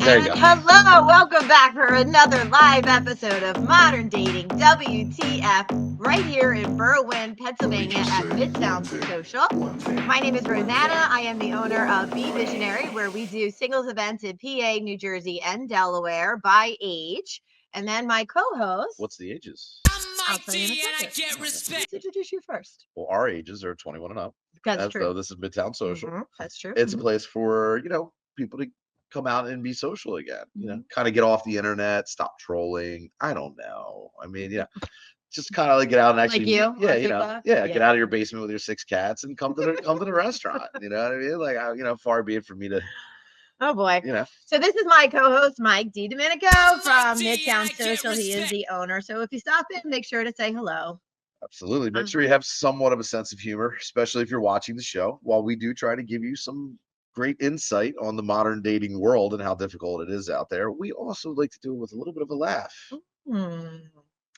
There you go. Hello, welcome back for another live episode of Modern Dating WTF right here in Berwyn, Pennsylvania at Midtown Social. My name is Rosanna. I am the owner of Be Visionary, where we do singles events in PA, New Jersey, and Delaware by age. And then my co-host. What's the ages? I'll tell you in a second. Let's introduce you first. Well, our ages are 21 and up. That's true. So this is Midtown Social. Mm-hmm. That's true. It's a place for, people to come out and be social again, kind of get off the internet, stop trolling. I don't know. I mean, just kind of like get out and actually, get out of your basement with your 6 cats and come to the restaurant. You know what I mean? Like, far be it for me to. Oh boy. So this is my co-host, Mike DiDomenico from Midtown Social. He is the owner. So if you stop in, make sure to say hello. Absolutely. Make sure you have somewhat of a sense of humor, especially if you're watching the show. While we do try to give you some great insight on the modern dating world and how difficult it is out there, we also like to do it with a little bit of a laugh.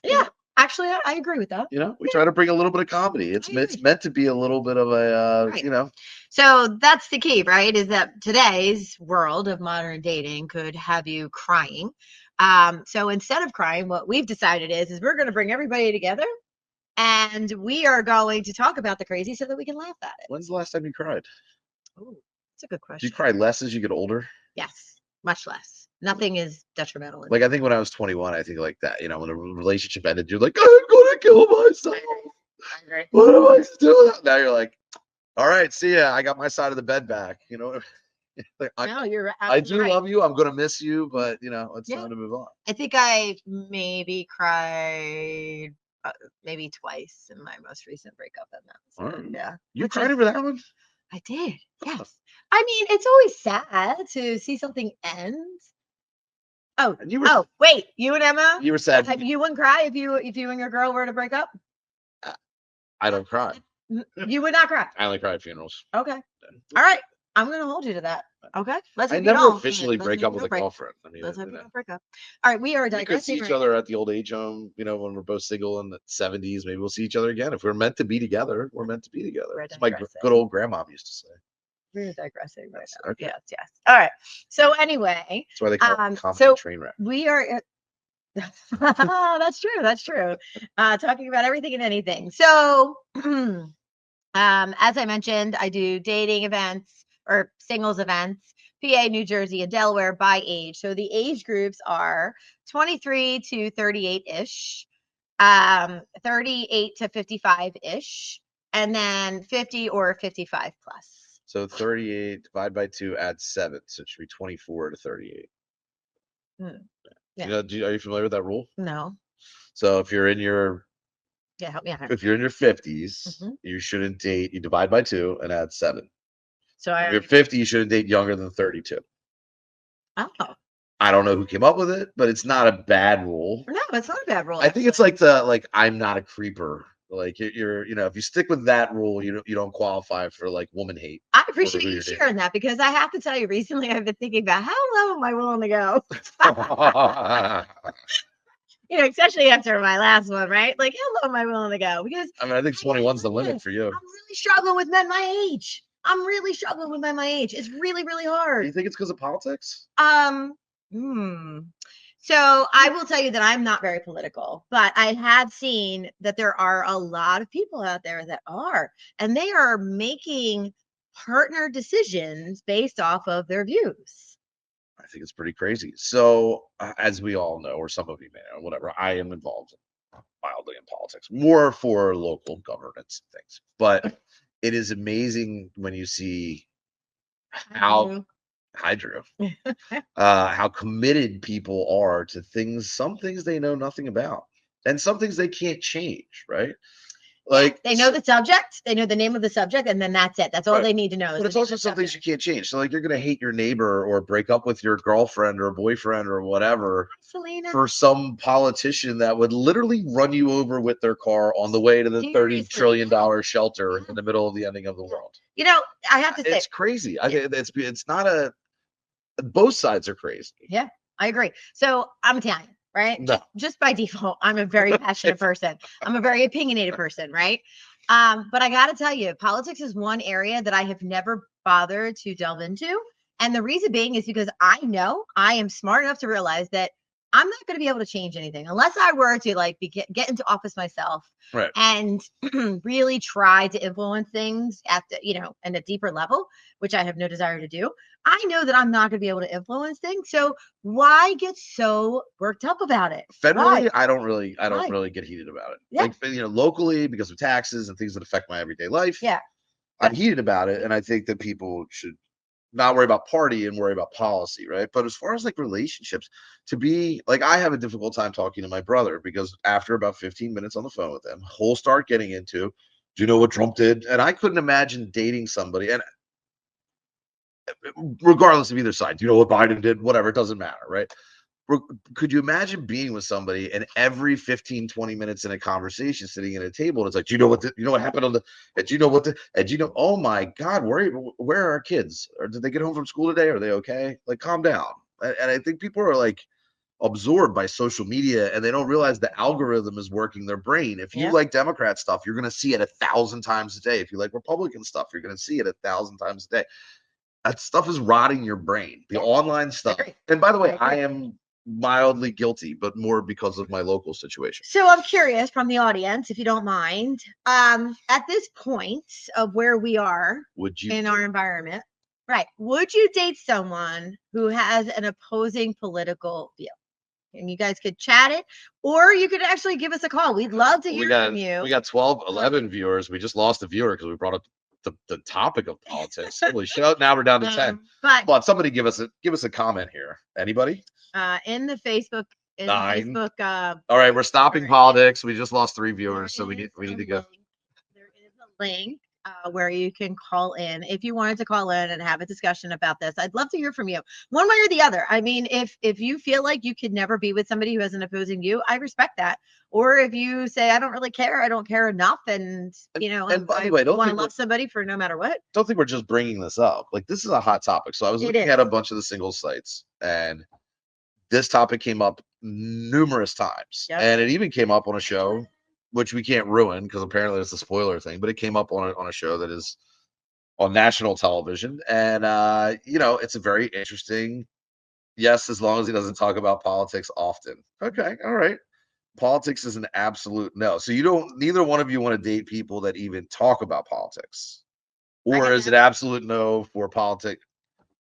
Yeah. Actually, I agree with that. We try to bring a little bit of comedy. It's meant to be a little bit of a, So that's the key, right? Is that today's world of modern dating could have you crying. So instead of crying, what we've decided is we're going to bring everybody together and we are going to talk about the crazy so that we can laugh at it. When's the last time you cried? Oh, that's a good question. Do you cry less as you get older? Yes, much less. Nothing is detrimental. Like, I think when I was 21, I think like that, when a relationship ended, you're like, I'm going to kill myself. What am I doing? Now you're like, all right, see ya. I got my side of the bed back. Like, no, you're right. I do love you. I'm going to miss you, but, it's time to move on. I think I maybe cried maybe twice in my most recent breakup. And that was, You cried over that one? I did. Yes. I mean, it's always sad to see something end. Wait, you and Emma? You were sad. You wouldn't cry if you and your girl were to break up? I don't cry. You would not cry? I only cry at funerals. Okay. All right. I'm going to hold you to that. Okay. I never officially break up with a girlfriend. I mean, let's hope you don't break up. All right. We are digressing. We could see each other at the old age home, when we're both single in the 70s. Maybe we'll see each other again. If we're meant to be together, we're meant to be together. That's my good old grandma used to say. We're digressing right now. Okay. Yes. All right. So anyway. That's why they call it constant train wreck. We are. That's true. That's true. Talking about everything and anything. So, as I mentioned, I do dating events or singles events, PA, New Jersey, and Delaware by age. So the age groups are 23 to 38-ish, 38 to 55-ish, and then 50 or 55 plus. So 38 divided by 2 adds 7. So it should be 24 to 38. Yeah. Are you familiar with that rule? No. So if you're in your help me out. If you're in your 50s, you shouldn't date. You divide by 2 and add 7. So if you're 50, you shouldn't date younger than 32. Oh. I don't know who came up with it, but it's not a bad rule. No, it's not a bad rule. I think it's like I'm not a creeper. Like you're, if you stick with that rule, you don't qualify for like woman hate. I appreciate you sharing that because I have to tell you, recently I've been thinking about how low am I willing to go. Especially after my last one, right? Like how low am I willing to go? Because I think 21's the limit for you. I'm really struggling with men my age. It's really, really hard. Do you think it's because of politics? So I will tell you that I'm not very political, but I have seen that there are a lot of people out there that are, and they are making partner decisions based off of their views. I think it's pretty crazy. So as we all know, or some of you may know, whatever, I am involved mildly in politics, more for local governance things. But it is amazing when you see how how committed people are to things, some things they know nothing about, and some things they can't change, right? Like they know the subject, they know the name of the subject, and then that's it. That's all they need to know. But it's also some things you can't change. So like you're gonna hate your neighbor or break up with your girlfriend or boyfriend or whatever for some politician that would literally run you over with their car on the way to the $30 trillion shelter in the middle of the ending of the world. I have to say it's crazy. I think it's not both sides are crazy. Yeah, I agree. So I'm Italian. Right? No. Just by default, I'm a very passionate person. I'm a very opinionated person, right? But I got to tell you, politics is one area that I have never bothered to delve into And the reason being is because I know I am smart enough to realize that I'm not going to be able to change anything unless I were to like get into office myself, right, and really try to influence things at the, in a deeper level, which I have no desire to do. I know that I'm not going to be able to influence things. So why get so worked up about it? Federally, Why? I don't really get heated about it. Yeah. Like, locally, because of taxes and things that affect my everyday life. Yeah. I'm heated about it, and I think that people should not worry about party and worry about policy, right? But as far as like relationships, to be like, I have a difficult time talking to my brother because after about 15 minutes on the phone with him, he'll start getting into, do you know what Trump did? And I couldn't imagine dating somebody, and regardless of either side, do you know what Biden did? Whatever, it doesn't matter, right? Could you imagine being with somebody and every 15, 20 minutes in a conversation sitting at a table and it's like, do you know what happened on the, and do you know what the, and do you know, oh my God, where are our kids? Or did they get home from school today? Are they okay? Like, calm down. And I think people are like absorbed by social media and they don't realize the algorithm is working their brain. If you like Democrat stuff, you're going to see it 1,000 times a day. If you like Republican stuff, you're going to see it 1,000 times a day. That stuff is rotting your brain. The online stuff. And by the way, I am mildly guilty, but more because of my local situation. So I'm curious from the audience, if you don't mind, at this point of where we are in our environment, right? Would you date someone who has an opposing political view? And you guys could chat it, or you could actually give us a call. We'd love to hear from you. We got 12, 11 viewers. We just lost a viewer because we brought up the topic of politics. Holy shit! Now we're down to 10. But somebody give us a comment here. Anybody? In the Facebook. In 9. The Facebook. All right, we're stopping politics. We just lost 3 viewers, so we need to go. There is a link where you can call in if you wanted to call in and have a discussion about this. I'd love to hear from you, one way or the other. I mean, if you feel like you could never be with somebody who has an opposing view, I respect that. Or if you say, I don't really care, I don't care enough, and by the way, I want to love somebody for no matter what. Don't think we're just bringing this up. Like, this is a hot topic. So I was looking at a bunch of the singles sites, and this topic came up numerous times. And it even came up on a show, which we can't ruin because apparently it's a spoiler thing, but it came up on a show that is on national television. And, it's a very interesting, yes, as long as he doesn't talk about politics often. Okay. All right. Politics is an absolute no. So neither one of you want to date people that even talk about politics, or is it absolute no for politics?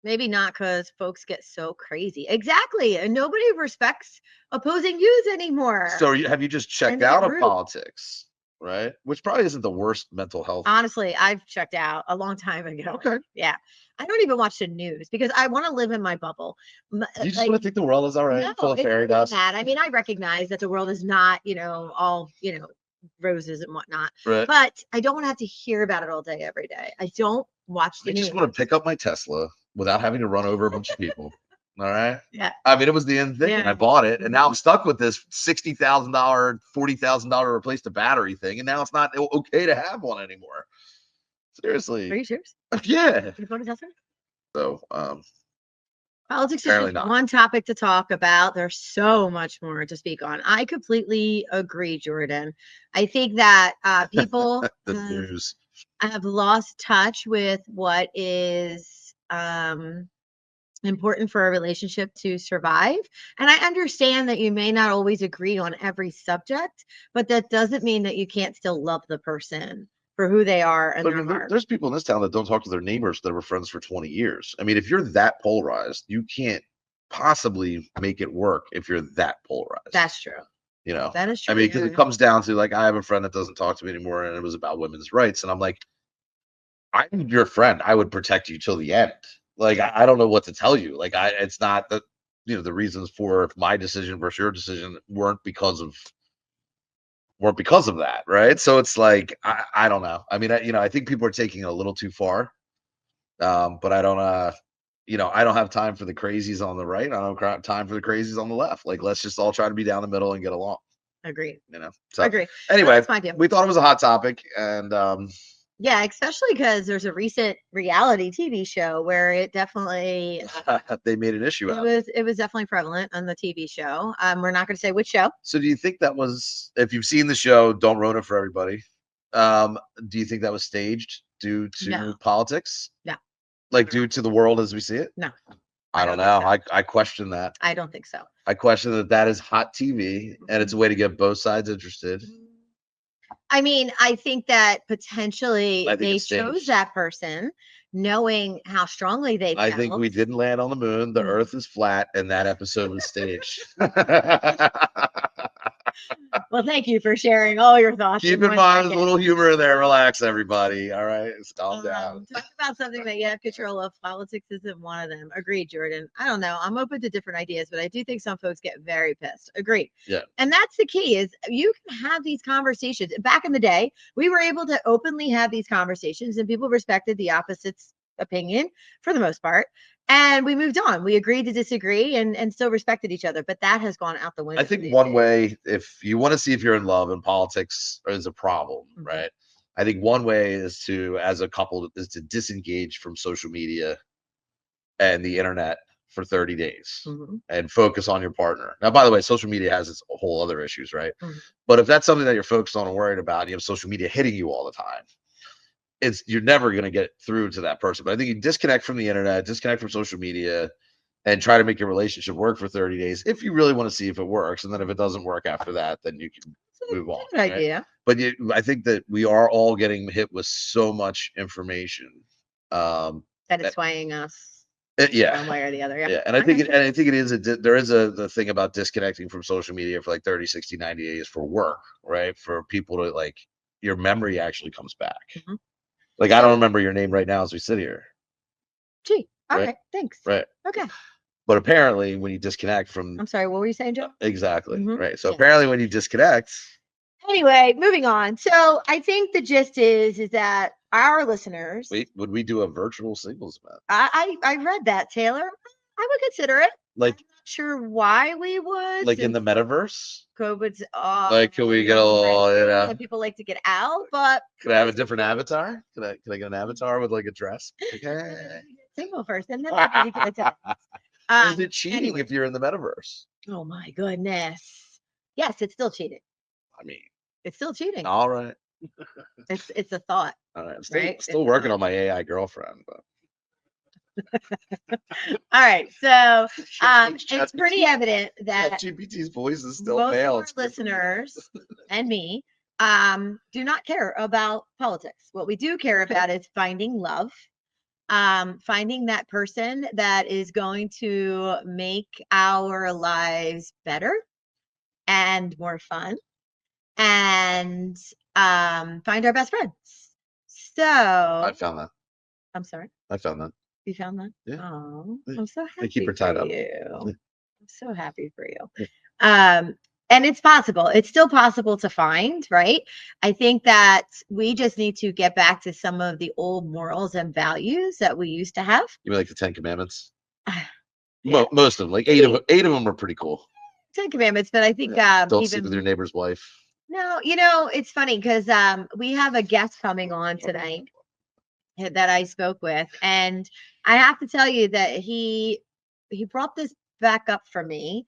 Maybe not, because folks get so crazy. Exactly. And nobody respects opposing views anymore. So have you just checked out of politics, right? Which probably isn't the worst mental health. Honestly, I've checked out a long time ago. Okay. Yeah. I don't even watch the news because I want to live in my bubble. You just want to think the world is all right, full of fairy dust. I mean, I recognize that the world is not, all, roses and whatnot. Right. But I don't want to have to hear about it all day, every day. I don't watch the news. I just want to pick up my Tesla without having to run over a bunch of people. All right. Yeah. I mean, it was the end thing. Yeah. And I bought it, and now I'm stuck with this $60,000, $40,000 replace the battery thing, and now it's not okay to have one anymore. Seriously. Are you serious? Yeah. You bought a Tesla? So, politics is just one topic to talk about. There's so much more to speak on. I completely agree, Jordan. I think that people news have lost touch with what is important for a relationship to survive. And I understand that you may not always agree on every subject, but that doesn't mean that you can't still love the person for who they are and their heart. There's people in this town that don't talk to their neighbors that were friends for 20 years. I mean, if you're that polarized, you can't possibly make it work if you're that polarized. That's true. That is true. I mean, because it comes down to, like, I have a friend that doesn't talk to me anymore, and it was about women's rights. And I'm like, I'm your friend. I would protect you till the end. Like, I don't know what to tell you. Like, it's not that, the reasons for my decision versus your decision weren't because of that, right? So it's like, I don't know. I mean, I think people are taking it a little too far. But I don't I don't have time for the crazies on the right. I don't have time for the crazies on the left. Like, let's just all try to be down the middle and get along. Agreed. So agree. Anyway, we thought it was a hot topic, and yeah, especially because there's a recent reality TV show where it definitely they made an issue out. It was definitely prevalent on the TV show. We're not going to say which show. So do you think that was, if you've seen the show, don't ruin it for everybody. Do you think that was staged due to politics? No. Like due to the world as we see it? No. I don't know. I question that. I don't think so. I question that is hot TV and it's a way to get both sides interested. I mean, I think that potentially they chose that person knowing how strongly they felt. I think we didn't land on the moon. The earth is flat and that episode was staged. Well, thank you for sharing all your thoughts. Keep in mind, there's a little humor in there. Relax, everybody. All right, calm down. Talk about something that you have control of. Politics isn't one of them. Agreed, Jordan. I don't know. I'm open to different ideas, but I do think some folks get very pissed. Agreed. Yeah. And that's the key is you can have these conversations. Back in the day, we were able to openly have these conversations and people respected the opposite's opinion for the most part. And we moved on. We agreed to disagree and still respected each other. But that has gone out the window. I think one way, if you want to see if you're in love and politics is a problem, right? I think one way is to, as a couple, is to disengage from social media and the internet for 30 days and focus on your partner. Now, by the way, social media has its whole other issues, right? But if that's something that you're focused on and worried about, and you have social media hitting you all the time, you're never going to get through to that person. But I think you disconnect from the internet, disconnect from social media, and try to make your relationship work for 30 days if you really want to see if it works. And then if it doesn't work after that, then you can move on. Good idea. But I think that we are all getting hit with so much information that it's swaying us. Yeah, one way or the other. Yeah, and I think it is there is the thing about disconnecting from social media for like 30, 60, 90 days for work, right? For people to like your memory actually comes back. Like I don't remember your name right now as we sit here. Gee, all right, thanks. Right. Okay. But apparently when you disconnect from I'm sorry, what were you saying, Joe? Exactly. Right. So apparently when you disconnect. Anyway, moving on. So I think the gist is that our listeners. Wait, would we do a virtual singles event? I read that, Taylor. I would consider it. Like, I'm not sure why we would. Like in the metaverse? COVID's like, could we get a little, people like to get out, but could I have a different avatar? Could I get an avatar with like a dress? Okay. Single first, and then is it cheating if you're in the metaverse? Oh my goodness. Yes, it's still cheating. I mean, it's still cheating. All right. It's a thought. All right. I'm still working on my AI girlfriend, but all right. So it's pretty evident that GPT's voice is still most male. Of our listeners and me do not care about politics. What we do care about is finding love, finding that person that is going to make our lives better and more fun, and find our best friends. So I found that. I'm sorry. I found that. You found that? Yeah. Oh, I'm so happy. I keep her tied up. You. I'm so happy for you. Yeah. And it's possible. It's still possible to find, right? I think that we just need to get back to some of the old morals and values that we used to have. You mean like the 10 Commandments? Most of them, like eight of them are pretty cool. 10 Commandments, but I think don't sleep with your neighbor's wife. No, it's funny because we have a guest coming on tonight that I spoke with, and I have to tell you that he brought this back up for me,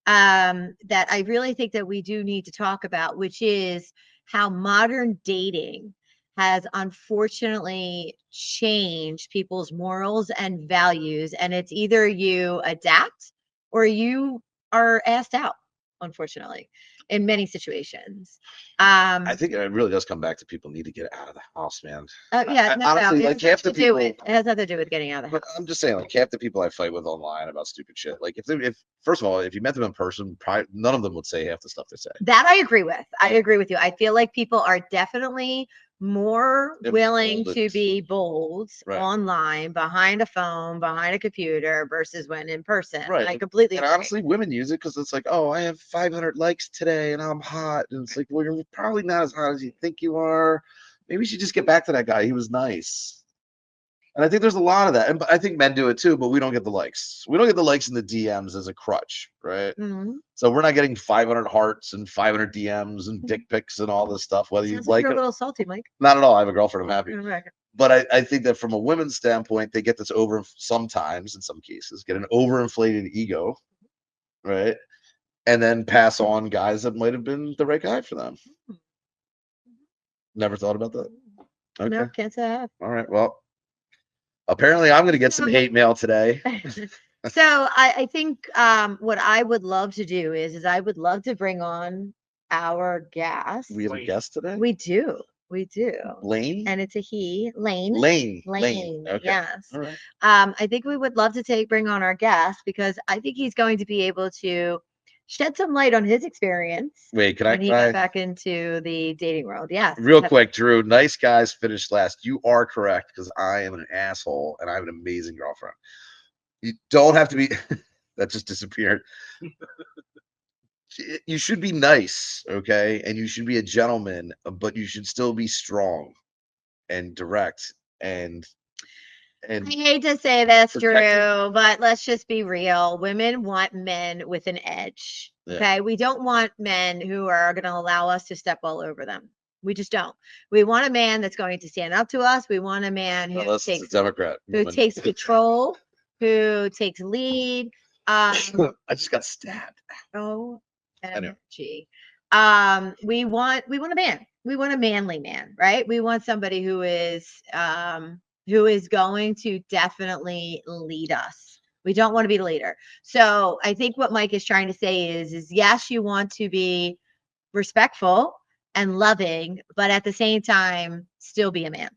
that I really think that we do need to talk about, which is how modern dating has unfortunately changed people's morals and values, and it's either you adapt or you are asked out, unfortunately, in many situations. I think it really does come back to people need to get out of the house, man. Honestly, like half the people, it has nothing to do with getting out of the house. I'm just saying, like half the people I fight with online about stupid shit. Like if first of all, if you met them in person, probably none of them would say half the stuff they say. That I agree with. I agree with you. I feel like people are definitely more willing to be bold online, behind a phone, behind a computer, versus when in person. Right. I completely agree. Honestly, women use it because it's like, oh, I have 500 likes today and I'm hot. And it's like, well, you're probably not as hot as you think you are. Maybe you should just get back to that guy. He was nice. And I think there's a lot of that. And I think men do it too, but we don't get the likes. We don't get the likes in the DMs as a crutch, right? So we're not getting 500 hearts and 500 DMs and dick pics and all this stuff. Whether you like you're it, a little salty, Mike. Not at all. I have a girlfriend. I'm happy. But I think that from a women's standpoint, they get this sometimes, in some cases, get an overinflated ego, right? And then pass on guys that might have been the right guy for them. Never thought about that. Okay. No, can't say I have. All right. Well, Apparently, I'm going to get some hate mail today. So I think what I would love to do is I would love to bring on our guest. We have a guest today? We do. Lane? And it's a he. Lane. Lane. Okay. Yes. All right. I think we would love to bring on our guest because I think he's going to be able to shed some light on his experience. Wait, can he got back into the dating world? Yes. Real quick, Drew. Nice guys finished last. You are correct because I am an asshole and I have an amazing girlfriend. You don't have to be. That just disappeared. You should be nice, okay? And you should be a gentleman, but you should still be strong and direct and I hate to say this, Drew, but let's just be real. Women want men with an edge. Yeah. Okay. We don't want men who are going to allow us to step all over them. We just don't. We want a man that's going to stand up to us. We want a man who takes Democrat who takes control, who takes lead. I just got stabbed. OMG. We want a man. We want a manly man, right? We want somebody who is going to definitely lead us. We don't want to be the leader. So I think what Mike is trying to say is yes, you want to be respectful and loving, but at the same time, still be a man.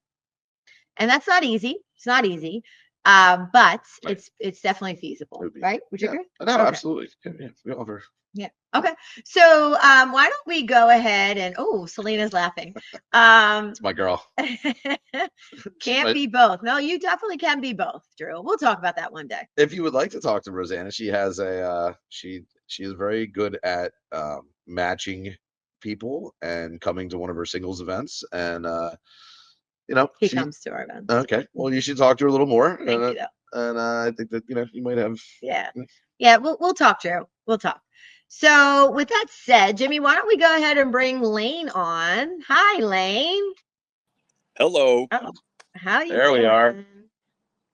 And that's not easy. It's not easy. But right. it's definitely feasible, right? Would you agree? No, okay. Absolutely. Yeah. Okay. So why don't we go ahead and Selena's laughing. It's my girl. Can't be both. No, you definitely can be both, Drew. We'll talk about that one day. If you would like to talk to Rosanna, she has she is very good at matching people and coming to one of her singles events, and he comes to our events. Okay, well, you should talk to her a little more. Thank you. And I think that you might have. Yeah. We'll talk, Drew. We'll talk. So with that said, Jimmy, why don't we go ahead and bring Lane on? Hi, Lane. Hello. Oh, how you? There we are.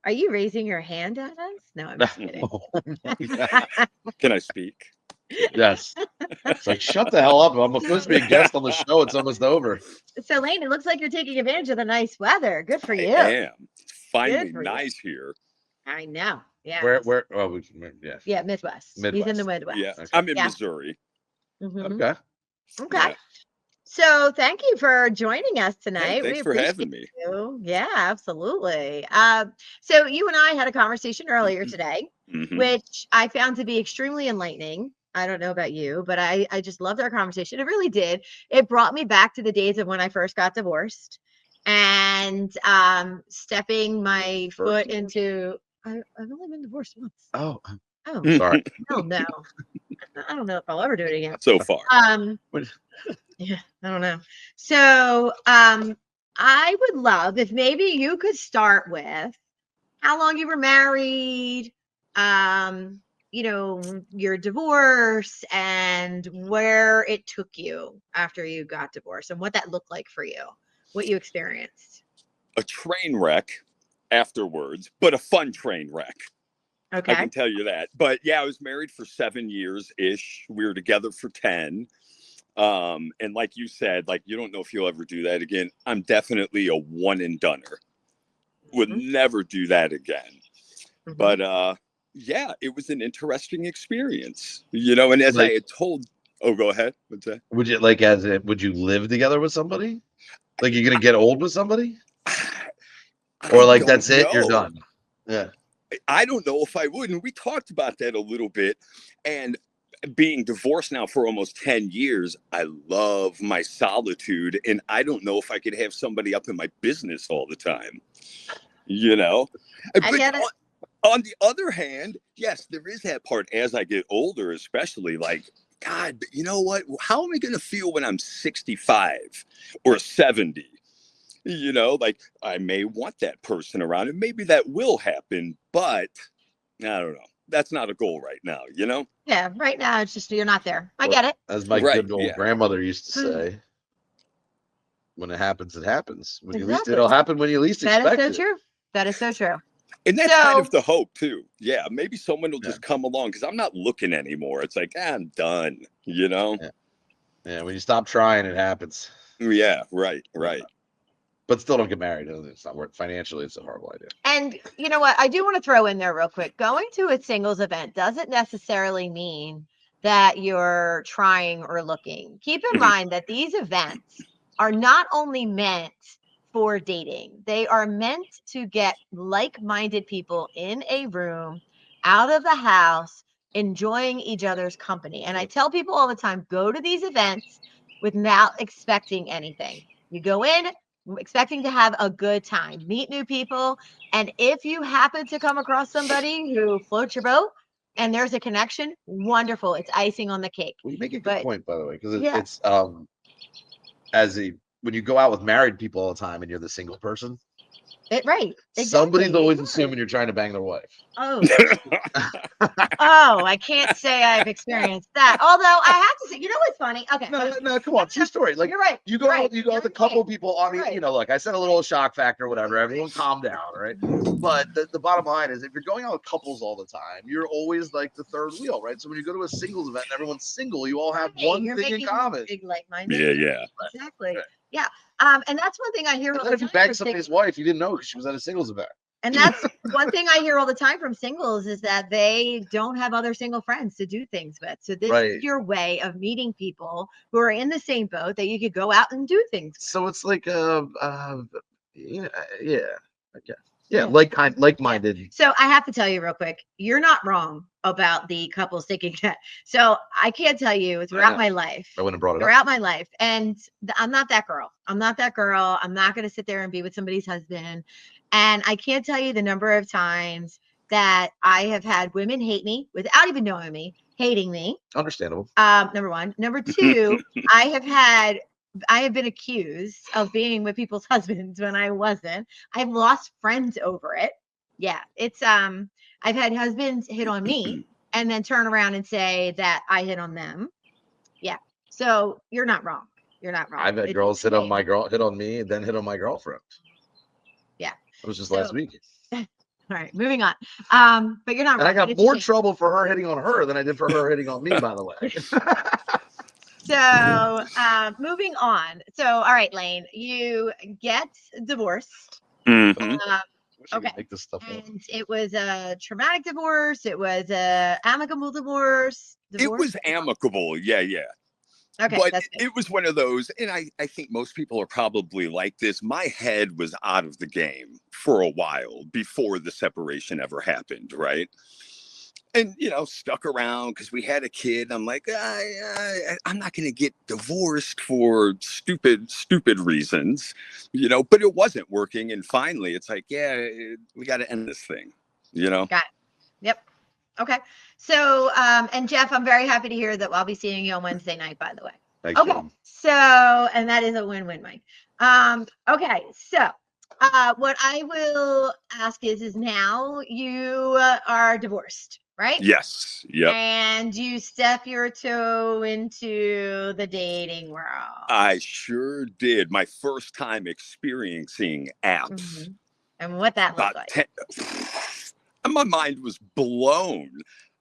Are you raising your hand at us? No, I'm just kidding. Can I speak? Yes. It's like, shut the hell up. I'm supposed to be a guest on the show. It's almost over. So, Lane, it looks like you're taking advantage of the nice weather. Good for you. I am. Finally nice here. I know. Yeah. Where? Oh, yeah, Midwest. He's in the Midwest. Yeah, okay. I'm in Missouri. Mm-hmm. Okay. Yeah. So thank you for joining us tonight. Thanks for having me. Yeah, absolutely. So you and I had a conversation earlier today, which I found to be extremely enlightening. I don't know about you, but I just loved our conversation. It really did. It brought me back to the days of when I first got divorced and stepping my foot into. I've only been divorced once. Oh, sorry. Hell no. I don't know if I'll ever do it again. So far. Yeah, I don't know. So I would love if maybe you could start with how long you were married, your divorce and where it took you after you got divorced and what that looked like for you, what you experienced. A train wreck afterwards, but a fun train wreck. Okay. I can tell you that. But yeah, I was married for 7 years-ish. We were together for 10. And like you said, like, you don't know if you'll ever do that again. I'm definitely a one and doneer. Would never do that again. But yeah, it was an interesting experience, and as I had told, go ahead. What's that? Would you would you live together with somebody? Like, you're going to get old with somebody? Or like, that's it, you're done. Yeah. I don't know if I would. And we talked about that a little bit. And being divorced now for almost 10 years, I love my solitude. And I don't know if I could have somebody up in my business all the time. I get it. On the other hand, yes, there is that part as I get older, especially like, God, but you know what? How am I going to feel when I'm 65 or 70? Like, I may want that person around, and maybe that will happen, but I don't know. That's not a goal right now, Yeah, right now it's just you're not there. I get it. As my good old grandmother used to say, when it happens, it happens. It'll happen when you least expect it. That is so true. That is so true. And that's kind of the hope too. Yeah, maybe someone will just come along because I'm not looking anymore. It's like, I'm done, Yeah, when you stop trying, it happens. Yeah, right. but still don't get married. It's not worth financially. It's a horrible idea. And you know what? I do want to throw in there real quick. Going to a singles event doesn't necessarily mean that you're trying or looking. Keep in mind that these events are not only meant for dating, they are meant to get like-minded people in a room, out of the house, enjoying each other's company. And I tell people all the time, go to these events without expecting anything. You go in expecting to have a good time, meet new people. And if you happen to come across somebody who floats your boat and there's a connection, wonderful. It's icing on the cake. Well, you make a good point, by the way, because Yeah. it's when you go out with married people all the time and you're the single person, Right. somebody's Exactly. always assuming you're trying to bang their wife. Oh. Oh, I can't say I've experienced that. Although I have to say, you know what's funny? Okay. No, come on, true story. Like You're right. You go out with a couple people on Right. you know, look, I said a little shock factor, whatever. Everyone calm down, right? But the bottom line is if you're going out with couples all the time, you're always like the third wheel, right? So when you go to a singles event and everyone's single, you all have one thing in common. Big like-minded. Yeah. Exactly. Right. Yeah. And that's one thing I hear all the time. If you bang somebody's wife, you didn't know because she was at a singles event. And that's one thing I hear all the time from singles is that they don't have other single friends to do things with. So this is your way of meeting people who are in the same boat that you could go out and do things with. So it's like like-minded. So I have to tell you real quick, you're not wrong about the couple sticking that. So I can't tell you throughout my life. I wouldn't have brought it throughout my life. And I'm not that girl. I'm not going to sit there and be with somebody's husband. And I can't tell you the number of times that I have had women hate me without even knowing me, hating me. Understandable. Number one. Number two, I have been accused of being with people's husbands when I wasn't. I've lost friends over it. Yeah. It's I've had husbands hit on me and then turn around and say that I hit on them. Yeah. So you're not wrong. You're not wrong. I've had girls hit on me, and then hit on my girlfriend. Yeah. It was just last week. All right, moving on. But you're not and wrong. I got more trouble for her hitting on her than I did for her hitting on me, by the way. So moving on. So all right, Lane, you get divorced. Mm-hmm. Okay. Make this stuff up. And it was a traumatic divorce. It was a amicable divorce. It was amicable. Yeah. Okay, but it was one of those, and I think most people are probably like this. My head was out of the game for a while before the separation ever happened, right? And, stuck around because we had a kid. I'm like, I'm not going to get divorced for stupid reasons, but it wasn't working. And finally, it's like, we got to end this thing, Got it. Yep. Okay. So, and Jeff, I'm very happy to hear that I'll be seeing you on Wednesday night, by the way. Thanks, okay. Jim. So, and that is a win-win, Mike. Okay. So, what I will ask is now you are divorced, right? Yes. Yep. And you step your toe into the dating world. I sure did. My first time experiencing apps. Mm-hmm. And what that looked like. My mind was blown.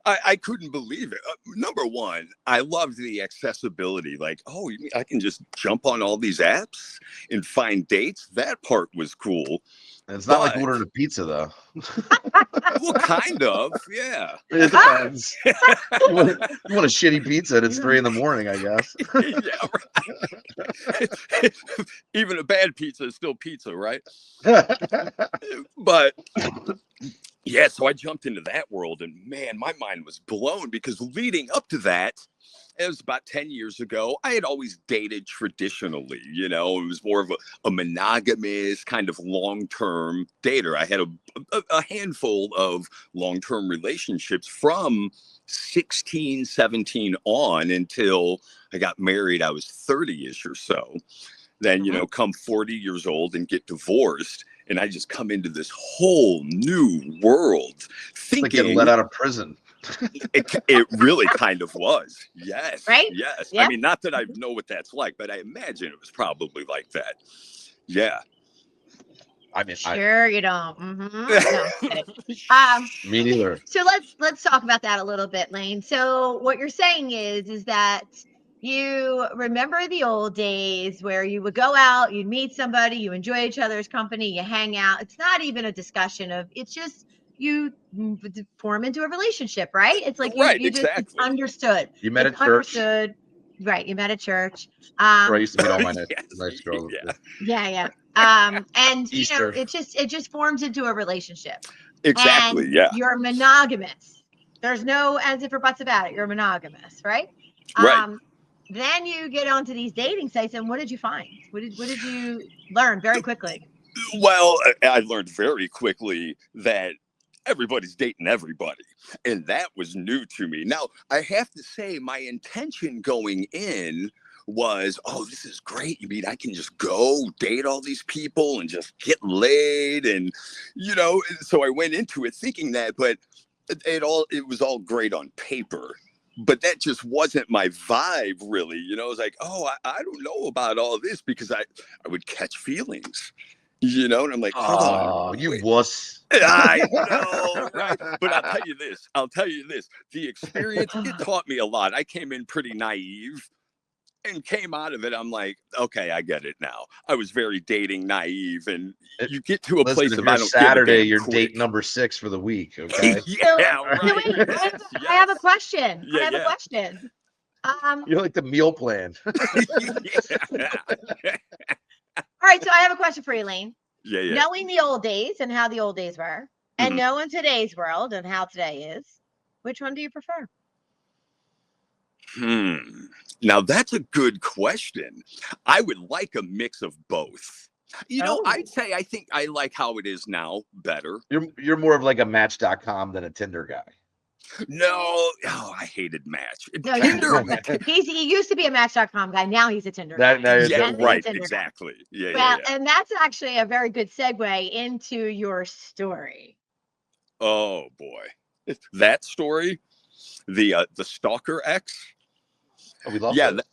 I couldn't believe it. Number one, I loved the accessibility. Like, oh, I can just jump on all these apps and find dates. That part was cool. And it's not like ordering a pizza, though. Well, kind of, yeah. It depends. you want a shitty pizza and it's 3 a.m, I guess. Yeah, right. Even a bad pizza is still pizza, right? But yeah, so I jumped into that world, and man, my mind was blown because leading up to that, it was about 10 years ago, I had always dated traditionally, it was more of a monogamous kind of long-term dater. I had a handful of long-term relationships from 16, 17 on until I got married. I was 30-ish or so. Then, come 40 years old and get divorced. And I just come into this whole new world thinking. Like getting let out of prison. It really kind of was. Yes. Right? Yes. Yep. I mean, not that I know what that's like, but I imagine it was probably like that. Yeah. I mean, sure you don't. Mm-hmm. Me neither. So let's talk about that a little bit, Lane. So what you're saying is that you remember the old days where you would go out, you'd meet somebody, you enjoy each other's company, you hang out. It's not even a discussion of, it's just you form into a relationship, right? It's like Right, you just, it's exactly. understood. You met It's at church. understood. Right. You met at church. Where I used to meet all my Yes, nice girls. Yeah. And Easter. it just forms into a relationship. exactly. And Yeah. you're monogamous. There's no ands if or buts about it. You're monogamous, right? Right. Then you get onto these dating sites, and what did you find? What did you learn very quickly? Well, I learned very quickly that everybody's dating everybody, and that was new to me. Now, I have to say, my intention going in was, oh, this is great. You mean I can just go date all these people and just get laid, and so I went into it thinking that, but it was all great on paper. But that just wasn't my vibe, really. I was like, oh, I don't know about all this, because I would catch feelings, and I'm like, hold on, you wait. wuss. I know, right? But I'll tell you this. The experience, it taught me a lot. I came in pretty naive and came out of it. I'm like, okay, I get it now. I was very dating naive, and you get to a place of, I don't Saturday, give a damn you're quick. date number 6 for the week. Okay. Yeah, right. Wait, I have a question. Yeah, I have a question. You're like the meal plan. All right, so I have a question for you, Lane. Yeah. Knowing the old days and how the old days were, and knowing today's world and how today is, which one do you prefer? Now that's a good question. I would like a mix of both. I'd say I think I like how it is now better. You're more of like a Match.com than a Tinder guy. No, I hated Match. No, Tinder. he used to be a Match.com guy. Now he's a Tinder guy. Yeah, right, exactly. Yeah, well, and that's actually a very good segue into your story. Oh boy, that story, the Stalker ex. Oh, we love that.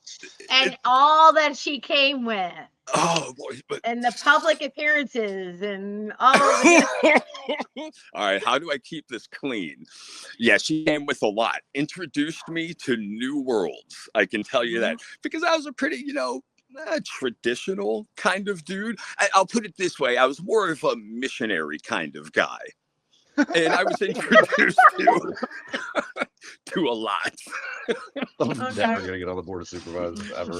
And all that she came with. Oh boy, and the public appearances and all of the all right, how do I keep this clean? Yeah, she came with a lot. Introduced me to new worlds. I can tell you that, because I was a pretty, traditional kind of dude. I'll put it this way. I was more of a missionary kind of guy. And I was introduced to a lot. I'm never going to get on the board of supervisors ever.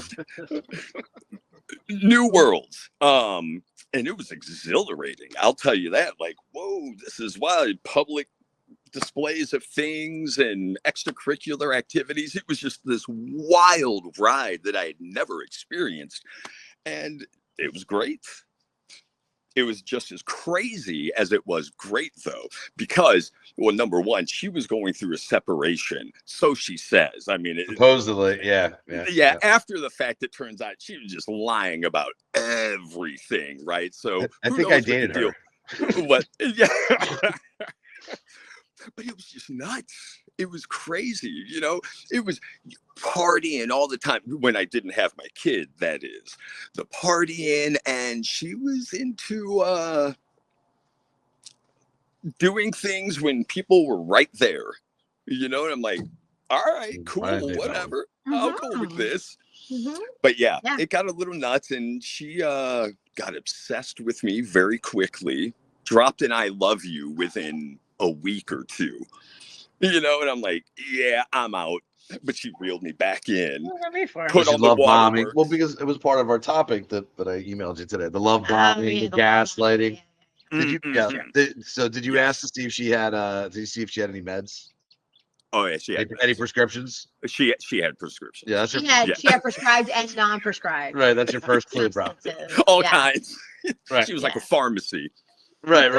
New worlds. And it was exhilarating. I'll tell you that. Like, whoa, this is wild. Public displays of things and extracurricular activities. It was just this wild ride that I had never experienced. And it was great. It was just as crazy as it was great, though, because, well, number one, she was going through a separation. So she says. I mean, supposedly, yeah. After the fact, it turns out she was just lying about everything, right? So I think I dated her. What? Yeah. But it was just nuts. It was crazy, it was partying all the time when I didn't have my kid, that is. The partying, and she was into doing things when people were right there, and I'm like, all right, cool, whatever. I'll go with this. But yeah, it got a little nuts, and she got obsessed with me very quickly, dropped an I love you within a week or two. And I'm like, yeah, I'm out. But she reeled me back in. Put on the love bombing. Well, because it was part of our topic that I emailed you today. The love bombing, the gaslighting. Did you? Yeah. Did you ask to see if she had? Did you see if she had any meds? Oh yeah, she had any prescriptions. She had prescriptions. Yeah, she had prescribed and non-prescribed. Right, that's your first clue, bro. All kinds. Right. She was like a pharmacy. Right.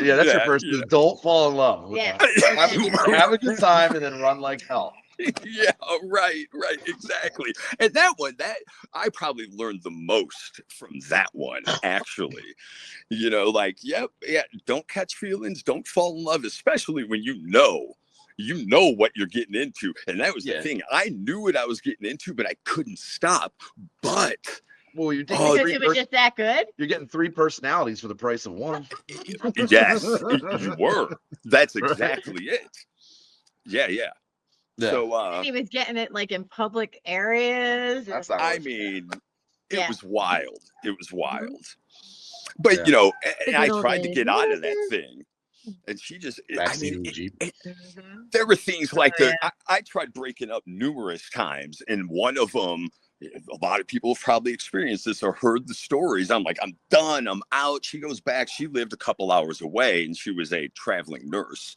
Yeah, that's your first clue. Don't fall in love. Have a good time and then run like hell. Yeah, right, exactly. And that I probably learned the most from that one, actually. Don't catch feelings, don't fall in love, especially when you know what you're getting into. And that was the thing. I knew what I was getting into, but I couldn't stop. But well, you're because it was just that good. You're getting 3 personalities for the price of one. Yes, you were. That's exactly it. Yeah. Yeah. So he was getting it like in public areas. That's not I worth it. mean, it Yeah. was wild. It was Mhm. wild. But Yeah. you know, The and I good old tried to days. get What out was of that it? thing, and she just, I Backseat mean, of the Jeep. Mhm. there were things Oh, like yeah. I tried breaking up numerous times, and one of them, a lot of people have probably experienced this or heard the stories. I'm like, I'm done, I'm out. She goes back. She lived a couple hours away, and she was a traveling nurse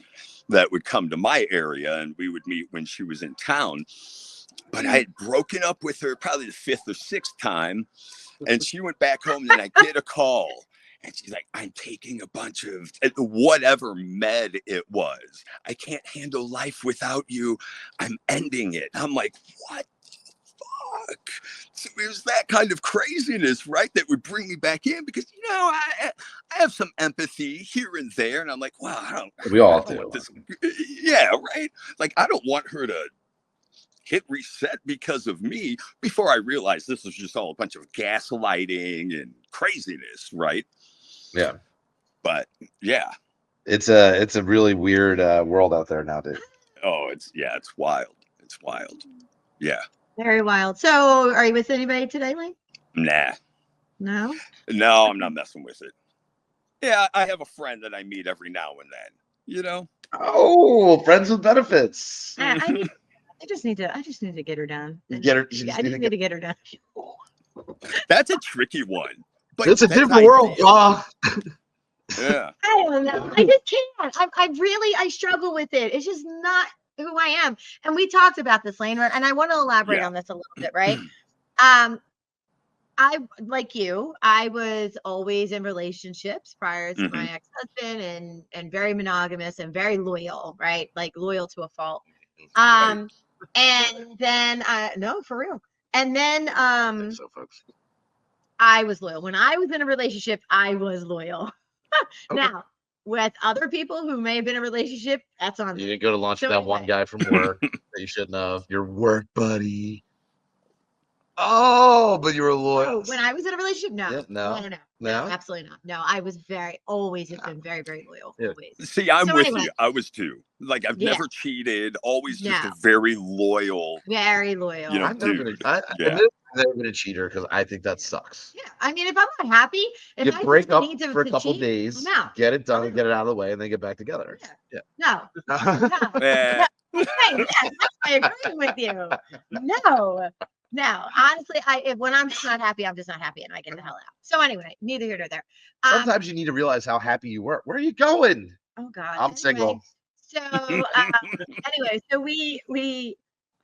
that would come to my area, and we would meet when she was in town. But I had broken up with her probably the fifth or sixth time, and she went back home, and I get a call. And she's like, I'm taking a bunch of whatever med it was. I can't handle life without you. I'm ending it. I'm like, what the fuck? So it was that kind of craziness, right? That would bring me back in because, you know, I have some empathy here and there. And I'm like, wow, We all I don't do. want this. Yeah, right. Like, I don't want her to hit reset because of me before I realized this was just all a bunch of gaslighting and craziness, right? Yeah. But yeah. It's a really weird world out there now, dude. Oh, it's wild. It's wild. Yeah. Very wild. So, are you with anybody today, Lee? Nah. No. No, I'm not messing with it. Yeah, I have a friend that I meet every now and then. You know? Oh, friends with benefits. I just need to get her done. You get her. I just need to get her done. That's a tricky one. But It's a that's different world. ideal. Yeah. I don't know. I just can't. I struggle with it. It's just not who I am. And we talked about this, Lane, and I want to elaborate Yeah. on this a little bit, right? I, like you, I was always in relationships prior to my ex-husband and very monogamous and very loyal, right? Like loyal to a fault. Right. And then no, for real. And then So, folks. I was loyal. When I was in a relationship, I was loyal. Okay. Now, with other people who may have been in a relationship, that's on You me. didn't go to lunch with So that one guy from work that you shouldn't have. Your work buddy. Oh, but you were loyal. Oh, when I was in a relationship, no. Yeah, no. No, absolutely not. No, I was always have been very, very loyal. Yeah. Always. See, I'm So with anyway. you. I was too. Like, I've Yeah. never cheated. Always just No. a very loyal. Very loyal. You know, I've never been dude. I've Yeah. never been a cheater because I think that sucks. Yeah. I mean, if I'm not happy, if You I break just up need to for a couple cheat, days, I'm out. get it done, get it out of the way, and then get back together. Yeah. Yeah. No. Eh. Right, yes, I agree with you. No. Honestly, when I'm just not happy, I'm just not happy, and I get the hell out. So anyway, neither here nor there. Sometimes you need to realize how happy you were. Where are you going? Oh God. I'm single. So anyway, so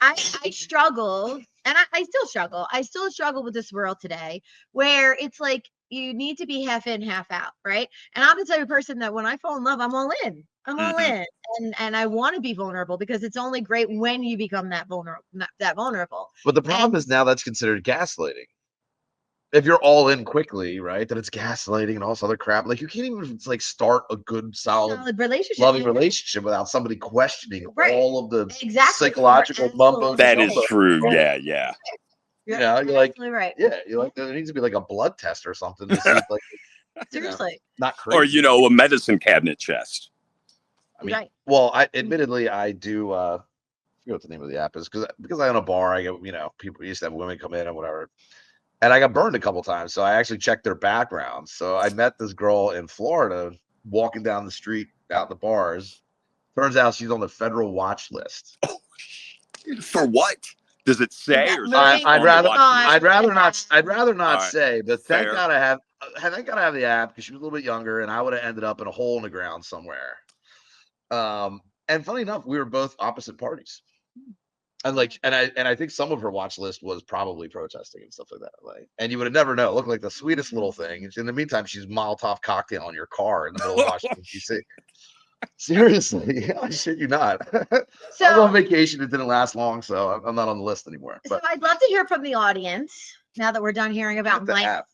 I struggled, and I still struggle. I still struggle with this world today, where it's like you need to be half in, half out, right? And I'm the type of person that when I fall in love, I'm all in. I'm all in, and I want to be vulnerable because it's only great when you become that vulnerable. But the problem is now that's considered gaslighting. If you're all in quickly, right, then it's gaslighting and all this other crap. Like you can't even like start a good, solid relationship, loving relationship without somebody questioning all of the psychological mumbo. That is true. Yeah. You're like, absolutely right. Yeah, you're like, there needs to be like a blood test or something to see, like, seriously, not crazy. Or a medicine cabinet chest. I mean, well, admittedly I do. I forget what the name of the app is because I own a bar. I get people used to have women come in and whatever. And I got burned a couple times, so I actually checked their background. So I met this girl in Florida walking down the street out in the bars. Turns out she's on the federal watch list. For what? Does it say? Or I'd rather not say. But Fair. thank God I have the app because she was a little bit younger, and I would have ended up in a hole in the ground somewhere. And funny enough, we were both opposite parties. And I think some of her watch list was probably protesting and stuff like that. Like, and you would have never know. It looked like the sweetest little thing. In the meantime, she's Molotov cocktail in your car in the middle of Washington D.C. Seriously, I shit you not. So, I was on vacation. It didn't last long, so I'm not on the list anymore. But so I'd love to hear from the audience now that we're done hearing about the Mike. app.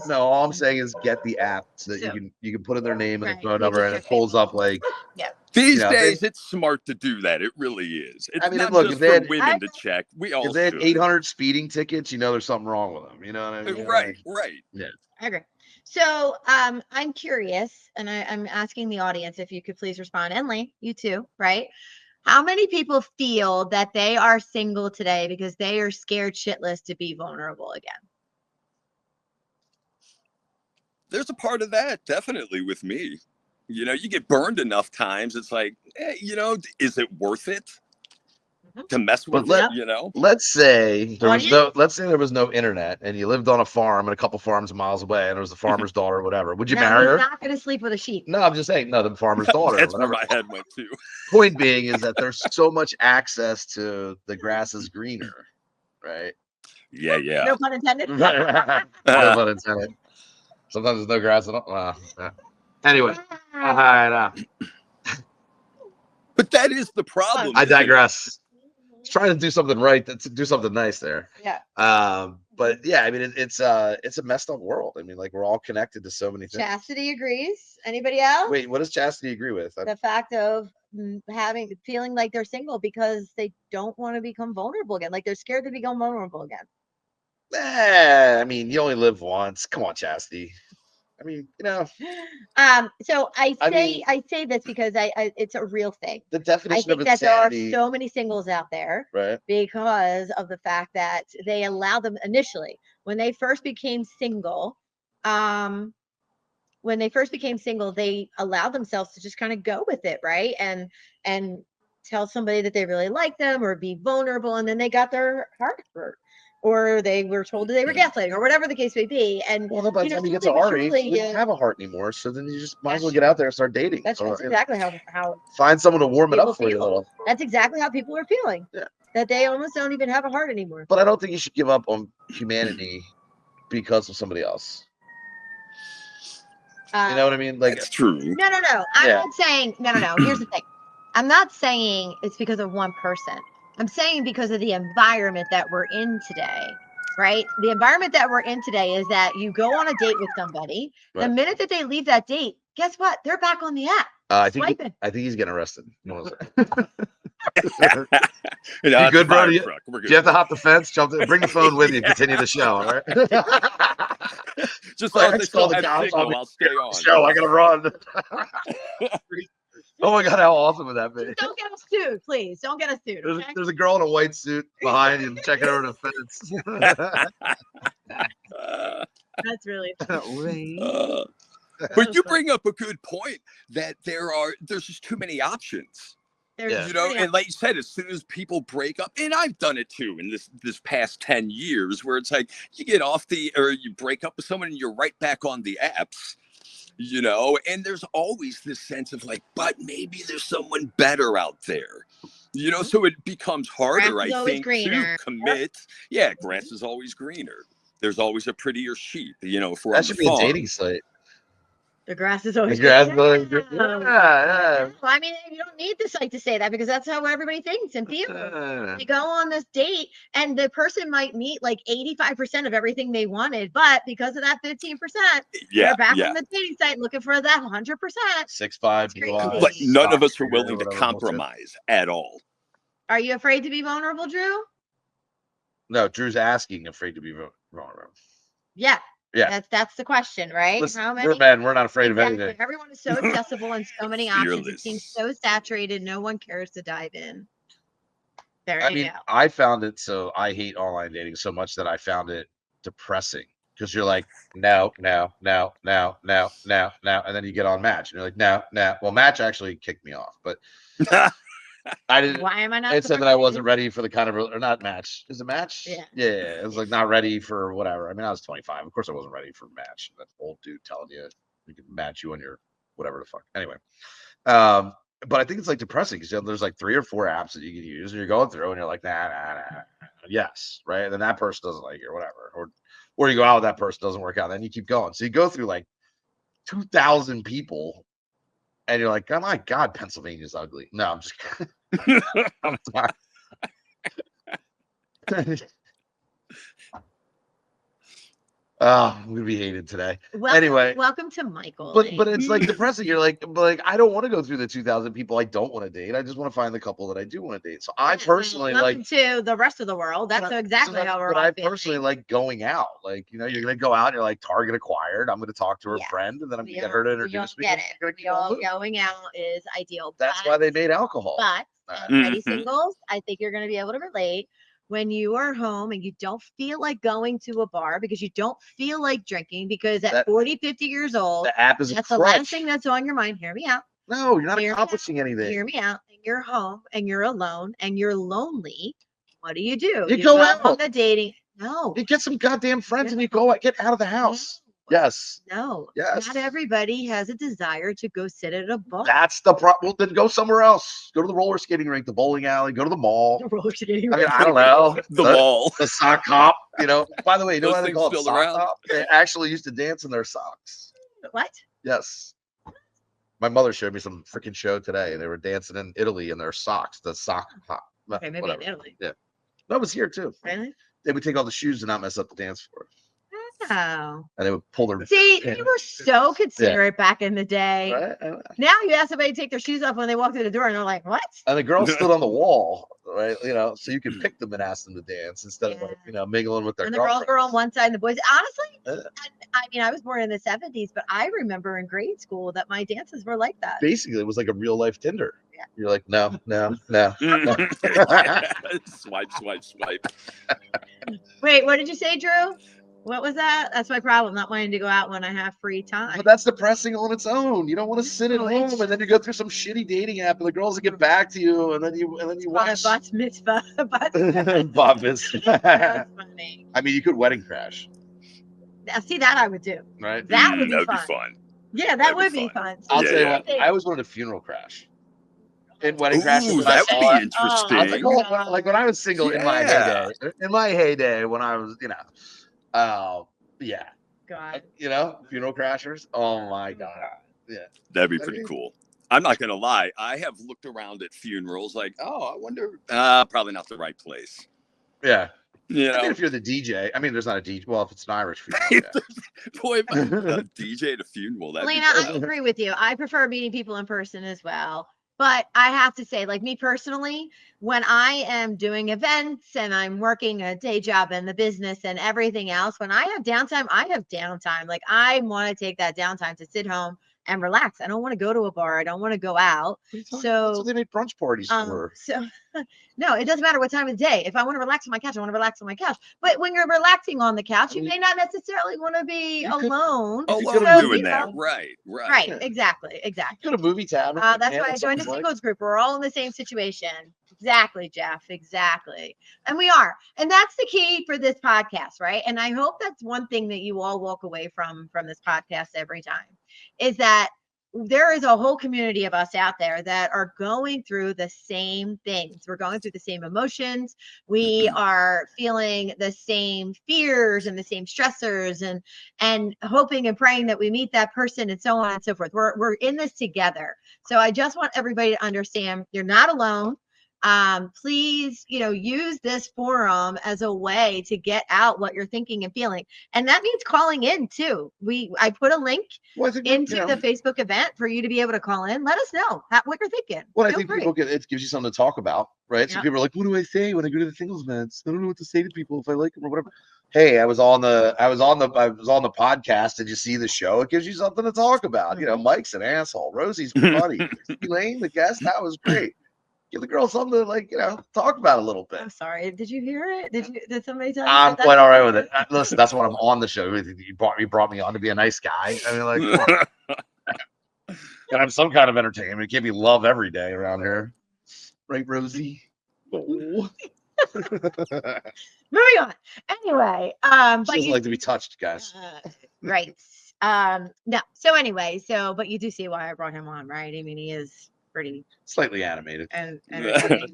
No, all I'm saying is get the app so that you can put in their name and their phone number, and it pulls up like. Yeah. These days, it's smart to do that. It really is. It's not just for women to check. We all if they had 800 speeding tickets, there's something wrong with them. You know what I mean? Right. Yeah. I agree. So I'm curious, and I'm asking the audience if you could please respond. And Lee, you too, right? How many people feel that they are single today because they are scared shitless to be vulnerable again? There's a part of that definitely with me. You know, you get burned enough times. It's like, you know, is it worth it to mess with it? You know, let's say there was no internet and you lived on a farm and a couple farms miles away and there was a farmer's daughter or whatever. Would you marry her? Not going to sleep with a sheep. No, I'm just saying, no, the farmer's daughter. That's where my head went to. Point being is that there's so much access to the grass is greener, right? Yeah. No pun intended. No pun intended. Sometimes there's no grass at all. Well, anyway, but that is the problem. I digress. Trying to do something right, to do something nice there. Yeah. But yeah, I mean, it's a messed up world. I mean, like we're all connected to so many things. Chastity agrees. Anybody else? Wait, what does Chastity agree with? The fact of feeling like they're single because they don't want to become vulnerable again. Like they're scared to become vulnerable again. I mean, you only live once. Come on, Chastity. I mean, you know. So I say this because it's a real thing. The definition of insanity. I think that there are so many singles out there, right? Because of the fact that they allow them initially when they first became single. When they first became single, they allowed themselves to just kind of go with it, right? And tell somebody that they really like them or be vulnerable, and then they got their heart hurt. Or they were told that they were gaslighting, or whatever the case may be. And well, by the time you get to our age, you don't have a heart anymore. So then you just might as well get out there and start dating. That's exactly how find someone to warm it up for you a little. That's exactly how people are feeling. Yeah. That they almost don't even have a heart anymore. But I don't think you should give up on humanity because of somebody else. You know what I mean? Like it's true. No. I'm not saying no. Here's the thing. I'm not saying it's because of one person. I'm saying because of the environment that we're in today, right? The environment that we're in today is that you go on a date with somebody. Right. The minute that they leave that date, guess what? They're back on the app. I think he's getting arrested. You good, bro? Do you have to hop the fence? Bring the phone with you. Continue the show, all right? Just like they call the cops. I'll stay on. Show. I gotta run. Oh my God, how awesome would that be? Don't get us sued, please. Don't get us sued. Okay? There's a girl in a white suit behind you checking over the fence. That's really but you bring up a good point that there's just too many options. You know, and like you said, as soon as people break up, and I've done it too in this past 10 years, where it's like you get off you break up with someone and you're right back on the apps. You know, and there's always this sense of like, but maybe there's someone better out there, you know, so it becomes harder, I think, to commit. Yeah, grass is always greener. There's always a prettier sheep, you know, if we're that should be a dating site. The grass is always greener. Yeah. Well, I mean, you don't need the site to say that because that's how everybody thinks and feels. They go on this date and the person might meet like 85% of everything they wanted, but because of that 15%, they're back on the dating site looking for that 100%. 6'5", blue eyes. But none of us are willing to compromise at all. Are you afraid to be vulnerable, Drew? No, Drew's asking, afraid to be vulnerable. Yeah. Yeah, that's the question, right? Listen, we're men. We're not afraid of anything. Everyone is so accessible and so many options. It seems so saturated. No one cares to dive in. I found it so I hate online dating so much that I found it depressing because you're like, no, and then you get on Match and you're like, no. Well, Match actually kicked me off, but I didn't. Why am I not? It said that I wasn't ready for the kind of or not Match. Is it Match? Yeah. Yeah. It was like not ready for whatever. I mean, I was 25. Of course, I wasn't ready for Match. That old dude telling you we can match you on your whatever the fuck. Anyway, but I think it's like depressing because there's like 3 or 4 apps that you can use, and you're going through, and you're like, nah. Yes, right. And then that person doesn't like you or whatever, or you go out with that person, doesn't work out, then you keep going. So you go through like 2,000 people. And you're like, oh my God, Pennsylvania's ugly. No, I'm just kidding. I'm sorry. Oh, I'm gonna be hated today. Anyway, welcome to Michael. But it's like depressing. You're like, I don't want to go through the 2,000 people I don't want to date. I just want to find the couple that I do want to date. So I personally like to the rest of the world. That's exactly how we're. But I personally like going out. Like, you know, you're gonna go out and you're like Target acquired. I'm gonna talk to her friend, and then I'm gonna get her to introduce me. Going out is ideal. That's why they made alcohol. But Any singles, I think you're going to be able to relate. When you are home and you don't feel like going to a bar because you don't feel like drinking because at 40, 50 years old, the app is that's the last thing that's on your mind. Hear me out. No, you're not accomplishing anything. Hear me out. And you're home and you're alone and you're lonely. What do? You go out on the dating. No. You get some goddamn friends and you get out of the house. Yes. No. Yes. Not everybody has a desire to go sit at a bar. That's the problem. Well, then go somewhere else. Go to the roller skating rink, the bowling alley, go to the mall. The roller skating rink. I mean, I don't know. The mall. The sock hop. By the way, you know why they call it still sock around? hop? They actually used to dance in their socks. What? Yes. My mother showed me some freaking show today. They were dancing in Italy in their socks. The sock hop. Okay, maybe in Italy. Yeah. That was here too. Really? They would take all the shoes and not mess up the dance floor. Oh. And they would pull their. See, they were so considerate back in the day. Right? Now you ask somebody to take their shoes off when they walk through the door, and they're like, "What?" And the girls stood on the wall, right? So you could pick them and ask them to dance instead of mingling with their. And the girls were on one side, and the boys. Honestly, I mean, I was born in the '70s, but I remember in grade school that my dances were like that. Basically, it was like a real life Tinder. Yeah. You're like, no. Swipe. Wait, what did you say, Drew? What was that? That's my problem, not wanting to go out when I have free time. But that's depressing on its own. You don't want to sit at home and then you go through some shitty dating app and the girls will get back to you and then you watch. Bat mitzvah. Bat mitzvah. That's funny. I mean, you could wedding crash. Now, see, that I would do. Right? That would be fun. fun. Yeah, that would be fun. I'll tell you what, I always wanted a funeral crash. In wedding crashes, that would be interesting. Like when I was single in my heyday, when I was, God. Funeral crashers. Oh my God. Yeah. That'd be pretty cool. I'm not gonna lie. I have looked around at funerals like, I wonder. Probably not the right place. Yeah. I mean, if you're the DJ, there's not a DJ. Well, if it's an Irish funeral, Boy, if a DJ at a funeral, Lena, I agree with you. I prefer meeting people in person as well. But I have to say, like me personally, when I am doing events and I'm working a day job in the business and everything else, when I have downtime, I have downtime. Like I want to take that downtime to sit home and relax. I don't want to go to a bar. I don't want to go out. So that's what they make brunch parties for. So no, it doesn't matter what time of the day. If I want to relax on my couch, I want to relax on my couch. But when you're relaxing on the couch, you may not necessarily want to be alone. Doing that. Right. Exactly. Go to movie tab. That's why I joined a singles group. We're all in the same situation. Exactly, Jeff. Exactly. And we are. And that's the key for this podcast, right? And I hope that's one thing that you all walk away from this podcast every time is that there is a whole community of us out there that are going through the same things. We're going through the same emotions. We are feeling the same fears and the same stressors and hoping and praying that we meet that person and so on and so forth. We're in this together. So I just want everybody to understand you're not alone. Please, use this forum as a way to get out what you're thinking and feeling. And that means calling in too. I put a link into the Facebook event for you to be able to call in. Let us know what you're thinking. Well, I think it gives you something to talk about, right? So people are like, what do I say when I go to the singles events? I don't know what to say to people if I like them or whatever. Hey, I was on the podcast. Did you see the show? It gives you something to talk about. Mike's an asshole. Rosie's funny. Lefty Lane, the guest, that was great. Give the girl something to talk about a little bit. I'm sorry. Did you hear it? Did somebody tell you? I'm quite all right with it. Listen, that's what I'm on the show. You brought me on to be a nice guy. And I'm some kind of entertainment. You can't be love every day around here. Right, Rosie? Oh. Moving on. Anyway, she doesn't like to be touched, guys. Right. No. So anyway, but you do see why I brought him on, right? I mean, he is pretty slightly animated and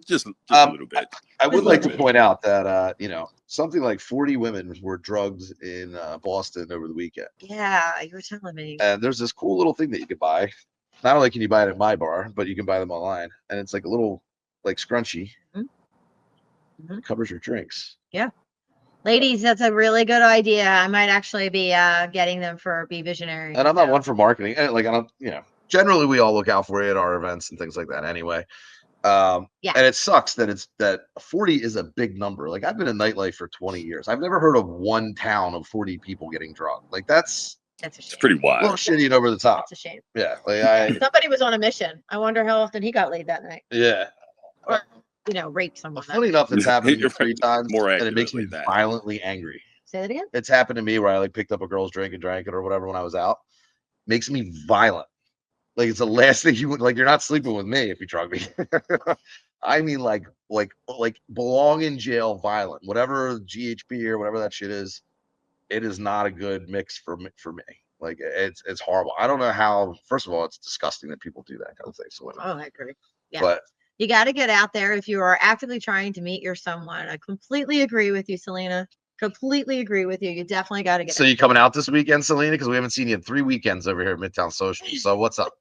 just a little bit. I would like to point out that something like 40 women were drugged in Boston over the weekend. Yeah, you were telling me. And there's this cool little thing that you could buy. Not only can you buy it at my bar, but you can buy them online, and it's like a little scrunchie. Mm-hmm. It covers your drinks. Yeah. Ladies, that's a really good idea. I might actually be getting them for Be Visionary. And I'm not one for marketing. And I don't, generally we all look out for it at our events and things like that anyway. And it sucks that 40 is a big number. Like I've been in nightlife for 20 years. I've never heard of one town of 40 people getting drugged. Like that's a shame. It's pretty wild. A little shitty and over the top. That's a shame. Yeah. Somebody was on a mission. I wonder how often he got laid that night. Yeah. or rape someone. Funny enough, it's happened to me 3 Right. times, More and it makes me accurately that. violently angry. Say that again. It's happened to me where I like picked up a girl's drink and drank it or whatever when I was out. Makes me violent. Like it's the last thing you would like. You're not sleeping with me if you drug me. I mean, like belong in jail, violent, whatever GHB or whatever that shit is. It is not a good mix for me. Like it's horrible. I don't know how. First of all, it's disgusting that people do that kind of thing. So I agree. Yeah. But you got to get out there if you are actively trying to meet your someone. I completely agree with you, Selena. Completely agree with you. You definitely got to get. So you coming out this weekend, Selena? Because we haven't seen you in 3 weekends over here at Midtown Social. So what's up?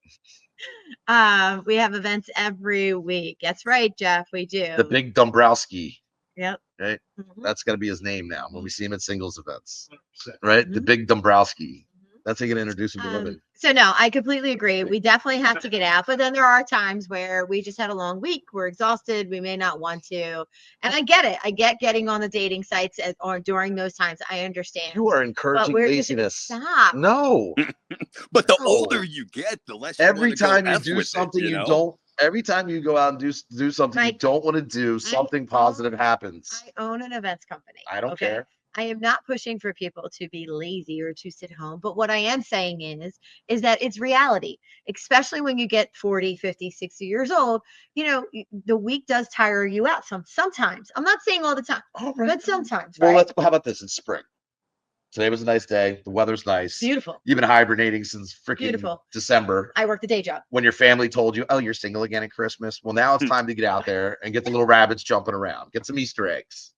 We have events every week. That's right, Jeff. We do. The Big Dombrowski. Yep. Right. That's got to be his name now when we see him at singles events. Right. The Big Dombrowski. That's how you're gonna introduce him to women. So no, I completely agree. We definitely have to get out, but then there are times where we just had a long week. We're exhausted. We may not want to, and I get it. I get getting on the dating sites or during those times. I understand. You are encouraging laziness. Stop. No. But the older you get, the less. Every time you do something you don't. Every time you go out and do something you don't want to do, something positive happens. I own an events company. I don't care. I am not pushing for people to be lazy or to sit home. But what I am saying is that it's reality, especially when you get 40, 50, 60 years old. The week does tire you out sometimes. I'm not saying all the time, but sometimes. Well, right? how about this? It's spring. Today was a nice day. The weather's nice. Beautiful. You've been hibernating since freaking December. I work the day job. When your family told you, oh, you're single again at Christmas. Well, now it's time to get out there and get the little rabbits jumping around. Get some Easter eggs.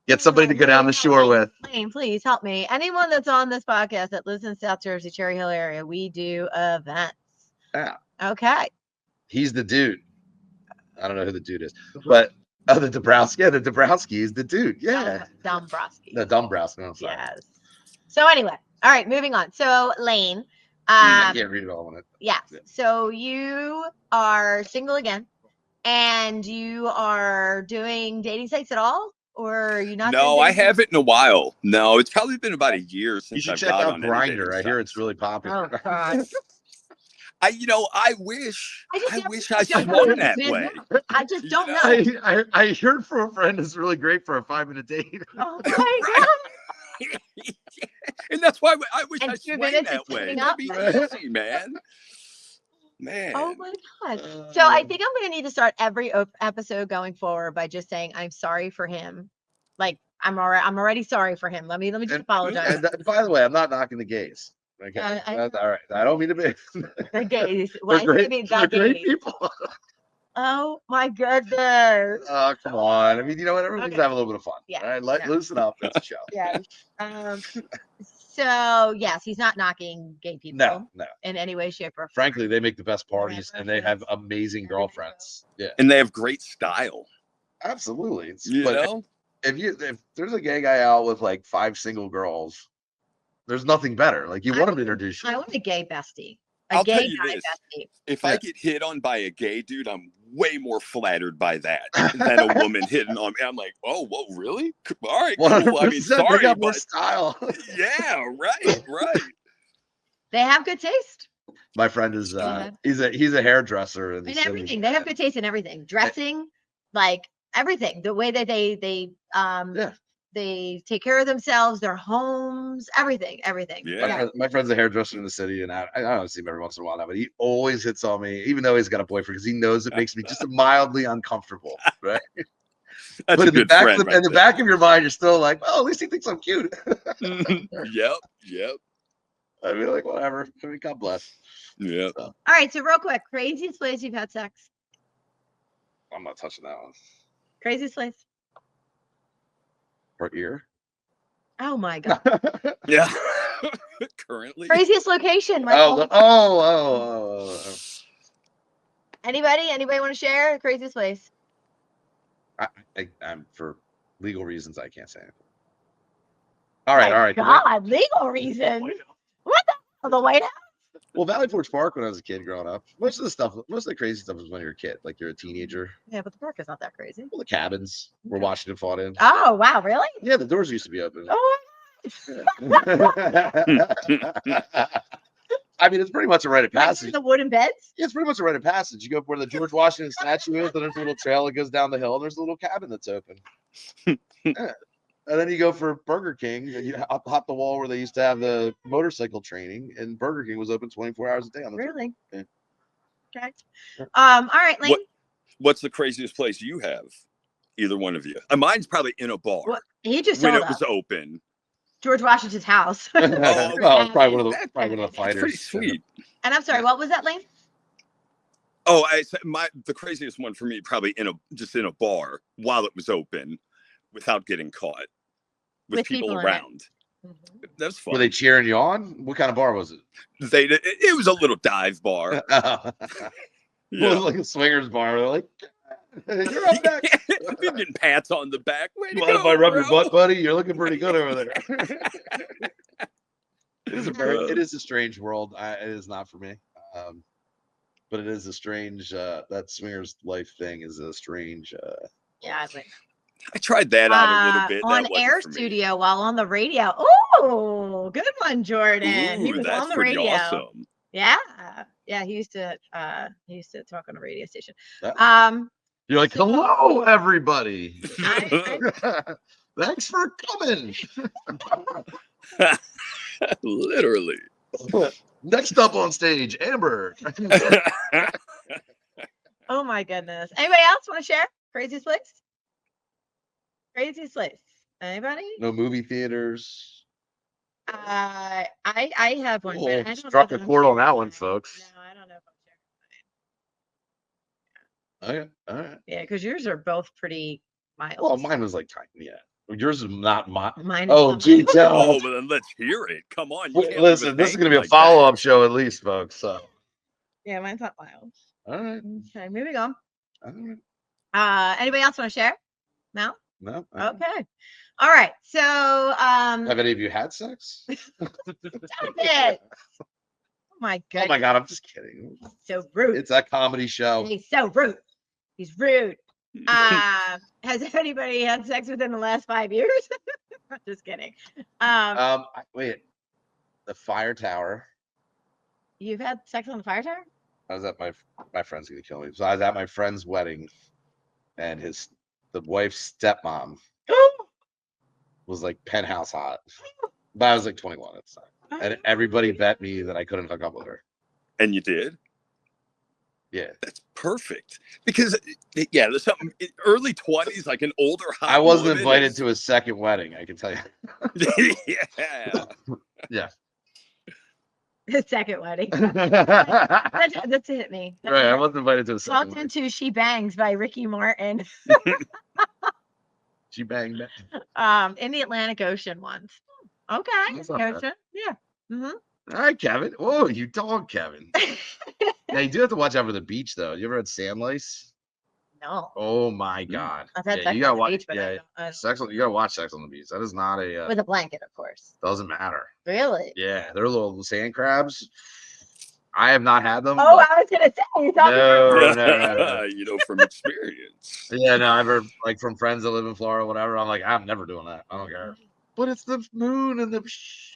Get somebody to go down the shore with. Lane, please help me. Anyone that's on this podcast that lives in South Jersey, Cherry Hill area, we do events. Yeah. Okay. He's the dude. I don't know who the dude is, but the Dabrowski. Yeah, the Dabrowski is the dude. Yeah. Dombrowski. The Dombrowski. No, sorry. Yes. So anyway, all right, moving on. So Lane. I can't read it all on it. Yes. Yeah. So you are single again, and you are doing dating sites at all? Or are you not? No, I haven't in a while. No, it's probably been about a year since I've got on Grindr. I hear it's really popular. Oh God. I wish I swung that way. I just don't know. I heard from a friend it's really great for a 5-minute date. Oh my God. And that's why I wish I swung that way. That'd be easy, man. Oh my God. So I think I'm going to need to start every episode going forward by just saying I'm sorry for him. Like I'm already sorry for him. Let me just apologize. And by the way, I'm not knocking the gays. Okay. All right. I don't mean to be. The gays. They're great people. Oh my goodness. Oh, come on. I mean, you know what? Everyone's having a little bit of fun. Yeah. All right. Loosen up. It's a show. Yeah. So yes, he's not knocking gay people. No. In any way, shape, or form. Frankly, they make the best parties and they have amazing girlfriends. Yeah. And they have great style. Absolutely. But if there's a gay guy out with like 5 single girls, there's nothing better. Like you want him to introduce you. I want a gay bestie. I'll tell you this. If I get hit on by a gay dude, I'm way more flattered by that than a woman hitting on me. I'm like, oh, whoa, really? All right, cool. I mean, sorry, they got more style. Yeah, right. They have good taste. My friend is he's a hairdresser in everything. They have good taste in everything. Dressing, like everything. The way that they take care of themselves, their homes, everything. Yeah. My friend's a hairdresser in the city, and I don't see him every once in a while now, but he always hits on me, even though he's got a boyfriend, because he knows it makes me just mildly uncomfortable, right? That's but a good friend. In the back of your mind, you're still like, well, at least he thinks I'm cute. Yep. I mean, like, whatever. I mean, God bless. Yeah. So. All right, so real quick, craziest place you've had sex? I'm not touching that one. Craziest place? Her ear. Oh my God. Yeah. Currently. Craziest location. Oh. Anybody want to share craziest place? I'm for legal reasons I can't say anything. All right. God, legal reasons. What the White House? Well, Valley Forge Park when I was a kid growing up. Most of the crazy stuff was when you're a kid, like you're a teenager. Yeah, but the park is not that crazy. Well, the cabins where Washington fought in. Oh, wow, really? Yeah, the doors used to be open. Oh, I mean, it's pretty much a rite of passage. The wooden beds? Yeah, it's pretty much a rite of passage. You go up where the George Washington statue is, and there's a little trail that goes down the hill, and there's a little cabin that's open. Yeah. And then you go for Burger King, and you hop the wall where they used to have the motorcycle training, and Burger King was open 24 hours a day on the Really? Yeah. Okay. All right, Lane. What's the craziest place you have? Either one of you. Mine's probably in a bar. Well, he just when told it was us. open. George Washington's house. Well, probably one of the fighters. That's pretty sweet. And I'm sorry, what was that, Lane? Oh, the craziest one for me probably just in a bar while it was open, without getting caught, with people around. That's fun. Were they cheering you on? What kind of bar was it? It was a little dive bar. Yeah. It was like a swingers bar. They're like, you're up next. You're getting pats on the back. Mind if I rub your butt, buddy? You're looking pretty good over there. It is a strange world. It is not for me. But it is a strange. That swingers life thing is a strange. Yeah, I tried that out a little bit. On Air Studio while on the radio. Oh, good one, Jordan. He was on the radio. Awesome. Yeah. Yeah, he used to talk on a radio station. You're like, hello, everybody. Thanks for coming. Literally. Next up on stage, Amber. Oh my goodness. Anybody else want to share? Craziest place? Craziest place. Anybody? No movie theaters. I have one. Oh, I struck a chord on that one, folks. No, I don't know if I'm sharing. Okay. All right. Yeah, because yours are both pretty mild. Well, mine was like tiny. Yeah. Yours is not mine. Oh, gee, oh, but then let's hear it. Come on. Listen, this is going to be a follow-up show at least, folks. So. Yeah, mine's not mild. All right. Okay, moving on. All right. Anybody else want to share? No? No. Okay. All right. So, have any of you had sex? Stop it. Oh my goodness. Oh my God, I'm just kidding. So rude. It's a comedy show. He's so rude. He's rude. Has anybody had sex within the last 5 years? I'm just kidding. Wait. The fire tower. You've had sex on the fire tower? I was at my friend's gonna kill me. So I was at my friend's wedding, and the wife's stepmom was like penthouse hot. But I was like 21 at the time. And everybody bet me that I couldn't hook up with her. And you did? Yeah. That's perfect. Because, yeah, there's something early 20s, like an older hot I wasn't invited to a second wedding, I can tell you. Yeah. Yeah. The second wedding. That's hit me. Right. I wasn't invited to a second wedding. Into She Bangs by Ricky Martin. She banged. In the Atlantic Ocean once. Okay. Ocean. Yeah. Mm-hmm. All right, Kevin. Oh, you dog, Kevin. Yeah, you do have to watch out for the beach, though. You ever had sand lice? No. Oh my God. I've had sex on the beach, but you gotta watch Sex on the Beach. That is not a with a blanket, of course. Doesn't matter. Really? Yeah, they're little sand crabs. I have not had them. Oh, I was gonna say no. You know, from experience. Yeah, no, I've heard like from friends that live in Florida, whatever. I'm like, I'm never doing that. I don't care. But it's the moon and the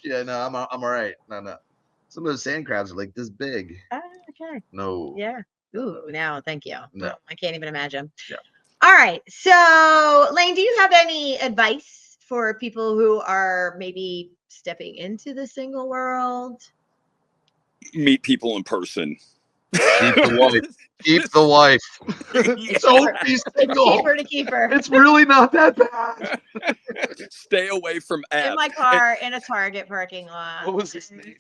yeah, no, I'm all right. No. Some of those sand crabs are like this big. Okay. No. Yeah. Ooh, now thank you. No. I can't even imagine. Yeah. All right. So, Lane, do you have any advice for people who are maybe stepping into the single world? Meet people in person. Keep the wife. Keep the wife. Don't be single. Keep her. It's really not that bad. Stay away from apps. In my car, in a Target parking lot. What was his name?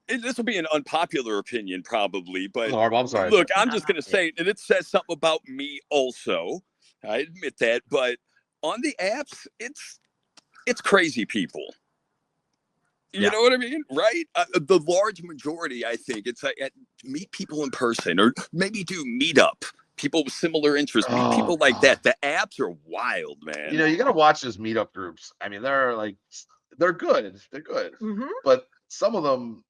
This will be an unpopular opinion, probably, but I'm sorry. Look, I'm just going to say it, and it says something about me also. I admit that, but on the apps, it's crazy people. You know what I mean? Right? The large majority, I think, it's like meet people in person or maybe do meetup. People with similar interests, people like that. The apps are wild, man. You know, you got to watch those meetup groups. I mean, they're good. They're good. Mm-hmm. But some of them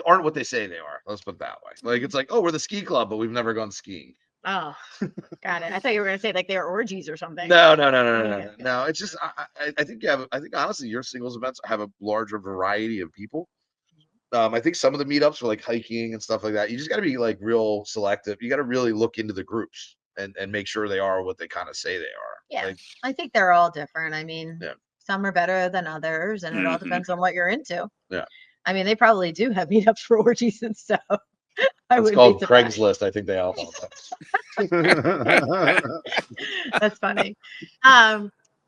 aren't what they say they are. Let's put it that way. Like, it's like, oh, we're the ski club, but we've never gone skiing. Oh, got it. I thought you were going to say like they were orgies or something. No. It's just, I think honestly, your singles events have a larger variety of people. I think some of the meetups were like hiking and stuff like that. You just got to be like real selective. You got to really look into the groups and make sure they are what they kind of say they are. Yeah, like, I think they're all different. I mean, yeah. Some are better than others, and it all depends on what you're into. Yeah. I mean, they probably do have meetups for orgies and stuff. It's called Craigslist. I think they all call it. That's funny.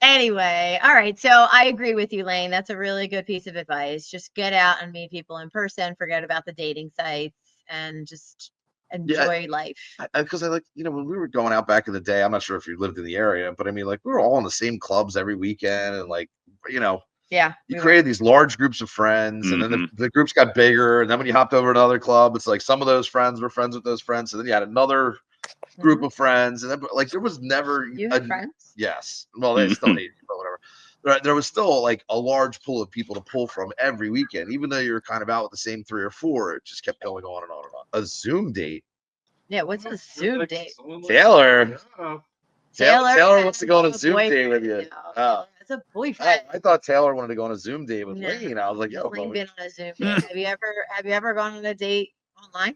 Anyway, all right. So I agree with you, Lane. That's a really good piece of advice. Just get out and meet people in person. Forget about the dating sites and just enjoy life. Because I like, when we were going out back in the day, I'm not sure if you lived in the area, but I mean, like, we were all in the same clubs every weekend, and like, yeah, you created these large groups of friends, and then the groups got bigger, and then when you hopped over to another club, it's like some of those friends were friends with those friends, and then you had another group of friends, and then like there was never you had friends. Yes, well, they still need you, but whatever. There was still like a large pool of people to pull from every weekend, even though you're kind of out with the same 3 or 4. It just kept going on and on and on. A Zoom date. Yeah, what's a Zoom date? Taylor wants to go on a Zoom date with you. Oh, it's a boyfriend. I thought Taylor wanted to go on a Zoom date with Lane. I was like, yo, Lane been on a Zoom date. Have you ever gone on a date online?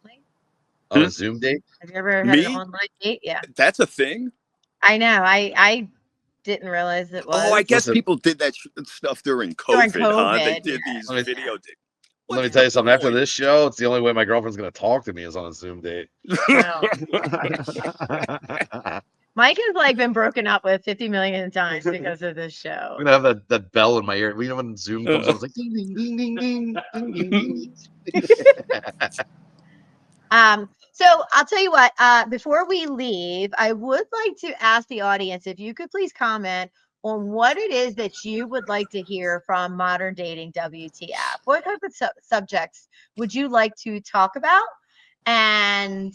Lane? On a Zoom date? Have you ever had an online date? Yeah. That's a thing? I know. I didn't realize it was. Oh, I guess people did that stuff during COVID, huh? They did these video dates. Let me tell you something. After this show, it's the only way my girlfriend's going to talk to me is on a Zoom date. Mike has like been broken up with 50 million times because of this show. I'm going to have that bell in my ear. You know when Zoom comes on, it's like ding, ding, ding, ding, ding, ding, ding, ding. So I'll tell you what, before we leave, I would like to ask the audience if you could please comment on what it is that you would like to hear from Modern Dating WTF. What type of subjects would you like to talk about and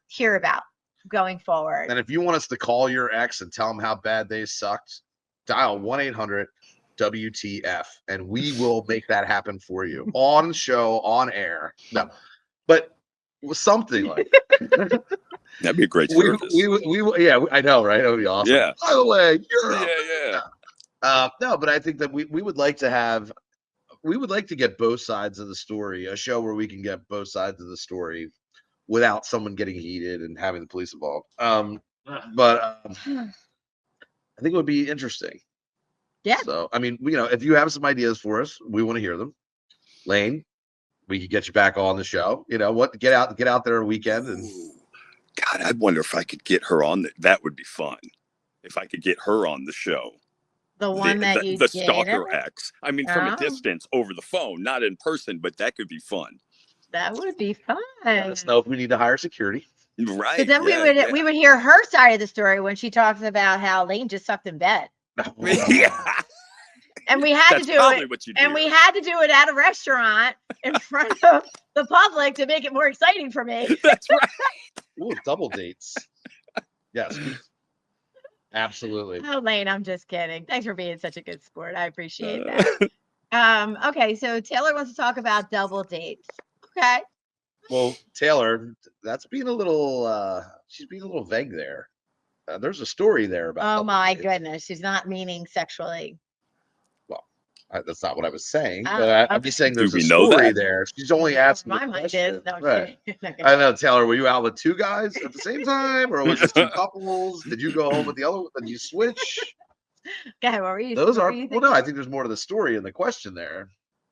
hear about going forward? And if you want us to call your ex and tell them how bad they sucked, dial 1-800-WTF, and we will make that happen for you on show, on air. No, but something like that. That'd be a great service. Yeah, I know, right? That would be awesome. Yeah. By the way, no, but I think that we would like to get both sides of the story, a show where we can get both sides of the story without someone getting heated and having the police involved. But I think it would be interesting. Yeah. So, I mean, if you have some ideas for us, we want to hear them. Lane, we could get you back on the show. Get out there a weekend. And God, I wonder if I could get her on. That would be fun. If I could get her on the show. The one the Stalker ex. I mean, from a distance over the phone, not in person, but that could be fun. That would be fun. Let us know if we need to hire security. Right. But then we would hear her side of the story when she talks about how Lane just sucked in bed. And we had to do it. And we had to do it at a restaurant in front of the public to make it more exciting for me. That's right. Ooh, double dates. Yes. Absolutely. Oh, Lane, I'm just kidding. Thanks for being such a good sport. I appreciate that. Okay, so Taylor wants to talk about double dates. Okay. Well, Taylor, that's being a little she's being a little vague there. There's a story there about. Oh my goodness, she's not meaning sexually. That's not what I was saying. But I'm just saying there's a story there. She's only asking. My mind is. No, right. I know, Taylor. Were you out with 2 guys at the same time, or was it 2 couples? Did you go home with the other one? Did you switch? Okay, what were you? Those are. Well, no, I think there's more to the story in the question there.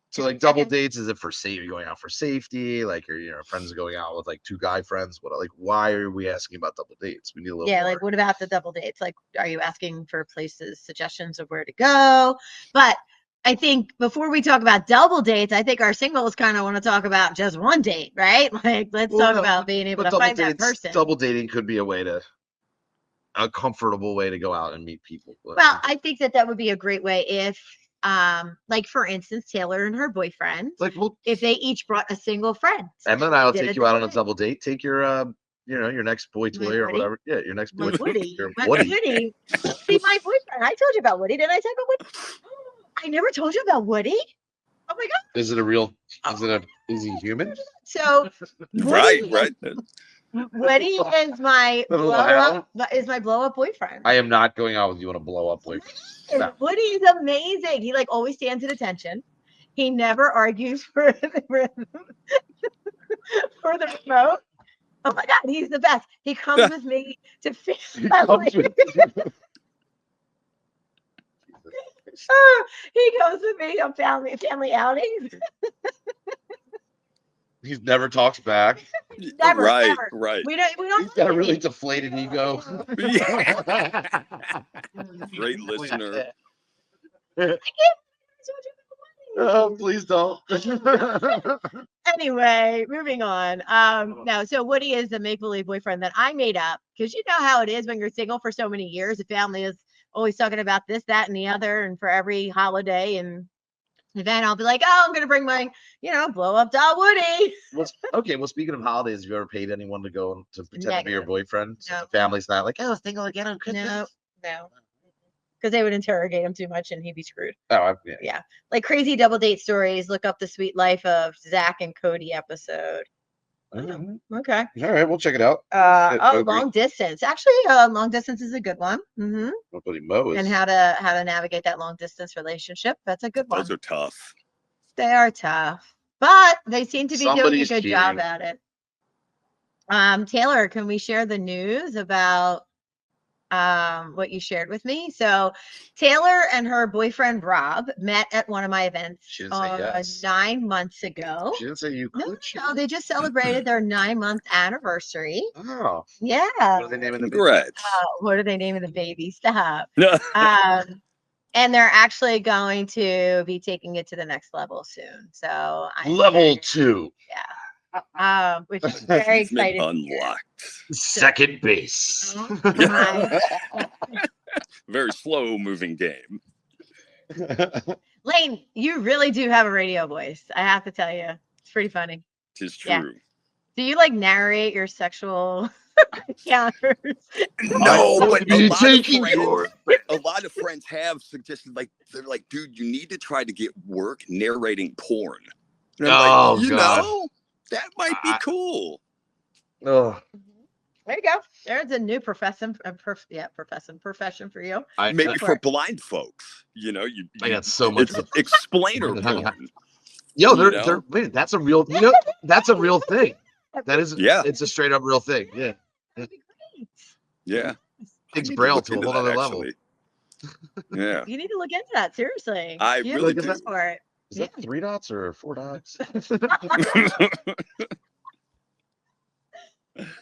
So, like, double dates, is it for safety? You're going out for safety? Like, your friends are going out with like 2 guy friends? What? Like, why are we asking about double dates? We need a little. Yeah, more. Like, what about the double dates? Like, are you asking for places, suggestions of where to go? But I think before we talk about double dates, I think our singles kind of want to talk about just one date, right? Like, let's talk about being able to find that person. Double dating could be a comfortable way to go out and meet people. Well, I think that would be a great way if, like, for instance, Taylor and her boyfriend, if they each brought a single friend. Emma and I will take you out on a double date. Take your, your next boy toy or whatever. Yeah, your next boy toy. Woody. Woody. See, my boyfriend. I told you about Woody. Did I tell you about Woody? I never told you about Woody. Oh my God! Is he human? So Woody, right. Woody is my blow up boyfriend. I am not going out with you on a blow up boyfriend. No. Woody is amazing. He always stands at attention, He never argues for the remote. Oh my God, he's the best. He comes with me to family. He goes with me on family outings. He never talks back. Never, right, never. right. We don't. He's got a really deflated ego. Yeah. Great listener. Oh, please don't. Anyway, moving on. No, so Woody is the make-believe boyfriend that I made up, because you know how it is when you're single for so many years. The family is always talking about this, that, and the other, and for every holiday and event, I'll be like, "Oh, I'm gonna bring my, blow up doll Woody." Okay, well, speaking of holidays, have you ever paid anyone to go to pretend to be your Negative. boyfriend? So No. the family's not like, oh, single again on Christmas? No. Because they would interrogate him too much and he'd be screwed. Oh, Yeah. Like crazy double date stories. Look up the Sweet Life of Zach and Cody episode. Okay. All right, we'll check it out. Long distance. Actually, long distance is a good one. Mm-hmm. Nobody knows. And how to navigate that long distance relationship. That's a good one. Those are tough. They are tough, but they seem to be doing a good cheating. job at it. Taylor, can we share the news about what you shared with me? So Taylor and her boyfriend Rob met at one of my events She didn't say yes. 9 months ago. She didn't say you could. No, they just celebrated their 9-month anniversary. Oh. Yeah. What are they naming the baby? Congrats. What are they naming the baby? Stop. And they're actually going to be taking it to the next level soon. So level 2. Yeah. Which is very exciting. Unlocked. Second base. Very slow moving game. Lane, you really do have a radio voice. I have to tell you, it's pretty funny. It's true. Yeah. Do you like narrate your sexual encounters? No, but a a lot of friends have suggested, like, they're like, dude, you need to try to get work narrating porn. And I'm like, God. That might be cool. Oh. There you go. There's a new profession for you. Maybe for blind folks. I got so much explainer porn. Yo, wait, that's a real that's a real thing. That is, it's a straight up real thing. Yeah. Yeah. Takes Braille to a whole other level. Yeah. You need to look into that, seriously. I really do. For it. Is that 3 dots or 4 dots?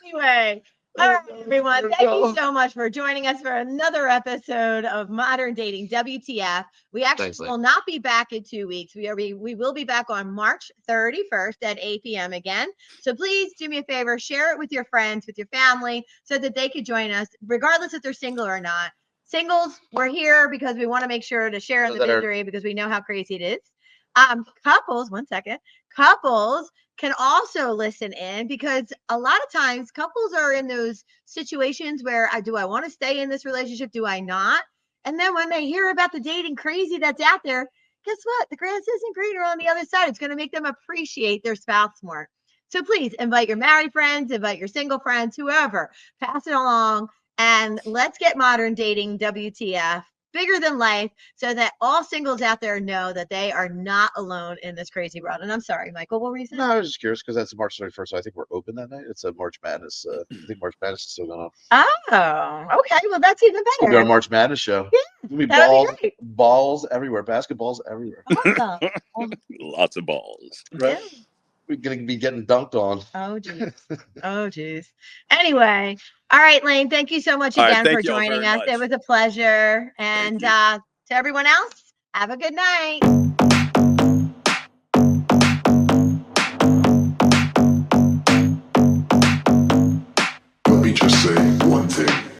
Anyway, all right, everyone. Thank you so much for joining us for another episode of Modern Dating WTF. We actually will not be back in 2 weeks. We will be back on March 31st at 8 p.m. again. So please do me a favor, share it with your friends, with your family, so that they could join us, regardless if they're single or not. Singles, we're here because we want to make sure to share in the misery because we know how crazy it is. Couples, couples can also listen in, because a lot of times couples are in those situations where do I want to stay in this relationship? Do I not? And then when they hear about the dating crazy that's out there, guess what? The grass isn't greener on the other side. It's going to make them appreciate their spouse more. So please invite your married friends, invite your single friends, whoever, pass it along, and let's get Modern Dating WTF bigger than life, so that all singles out there know that they are not alone in this crazy world. And I'm sorry, Michael, what were you saying? No, I was just curious because that's March 31st. So I think we're open that night. It's a March Madness. I think March Madness is still going on. Oh, okay. Well, that's even better. We'll do our March Madness show. Yeah, it'll be balls everywhere, basketballs everywhere. Awesome. Lots of balls. Right? Yeah. We're going to be getting dunked on. Oh, geez. Oh, geez. Anyway. All right, Lane. Thank you so much again for joining us. It was a pleasure. And to everyone else, have a good night. Let me just say one thing.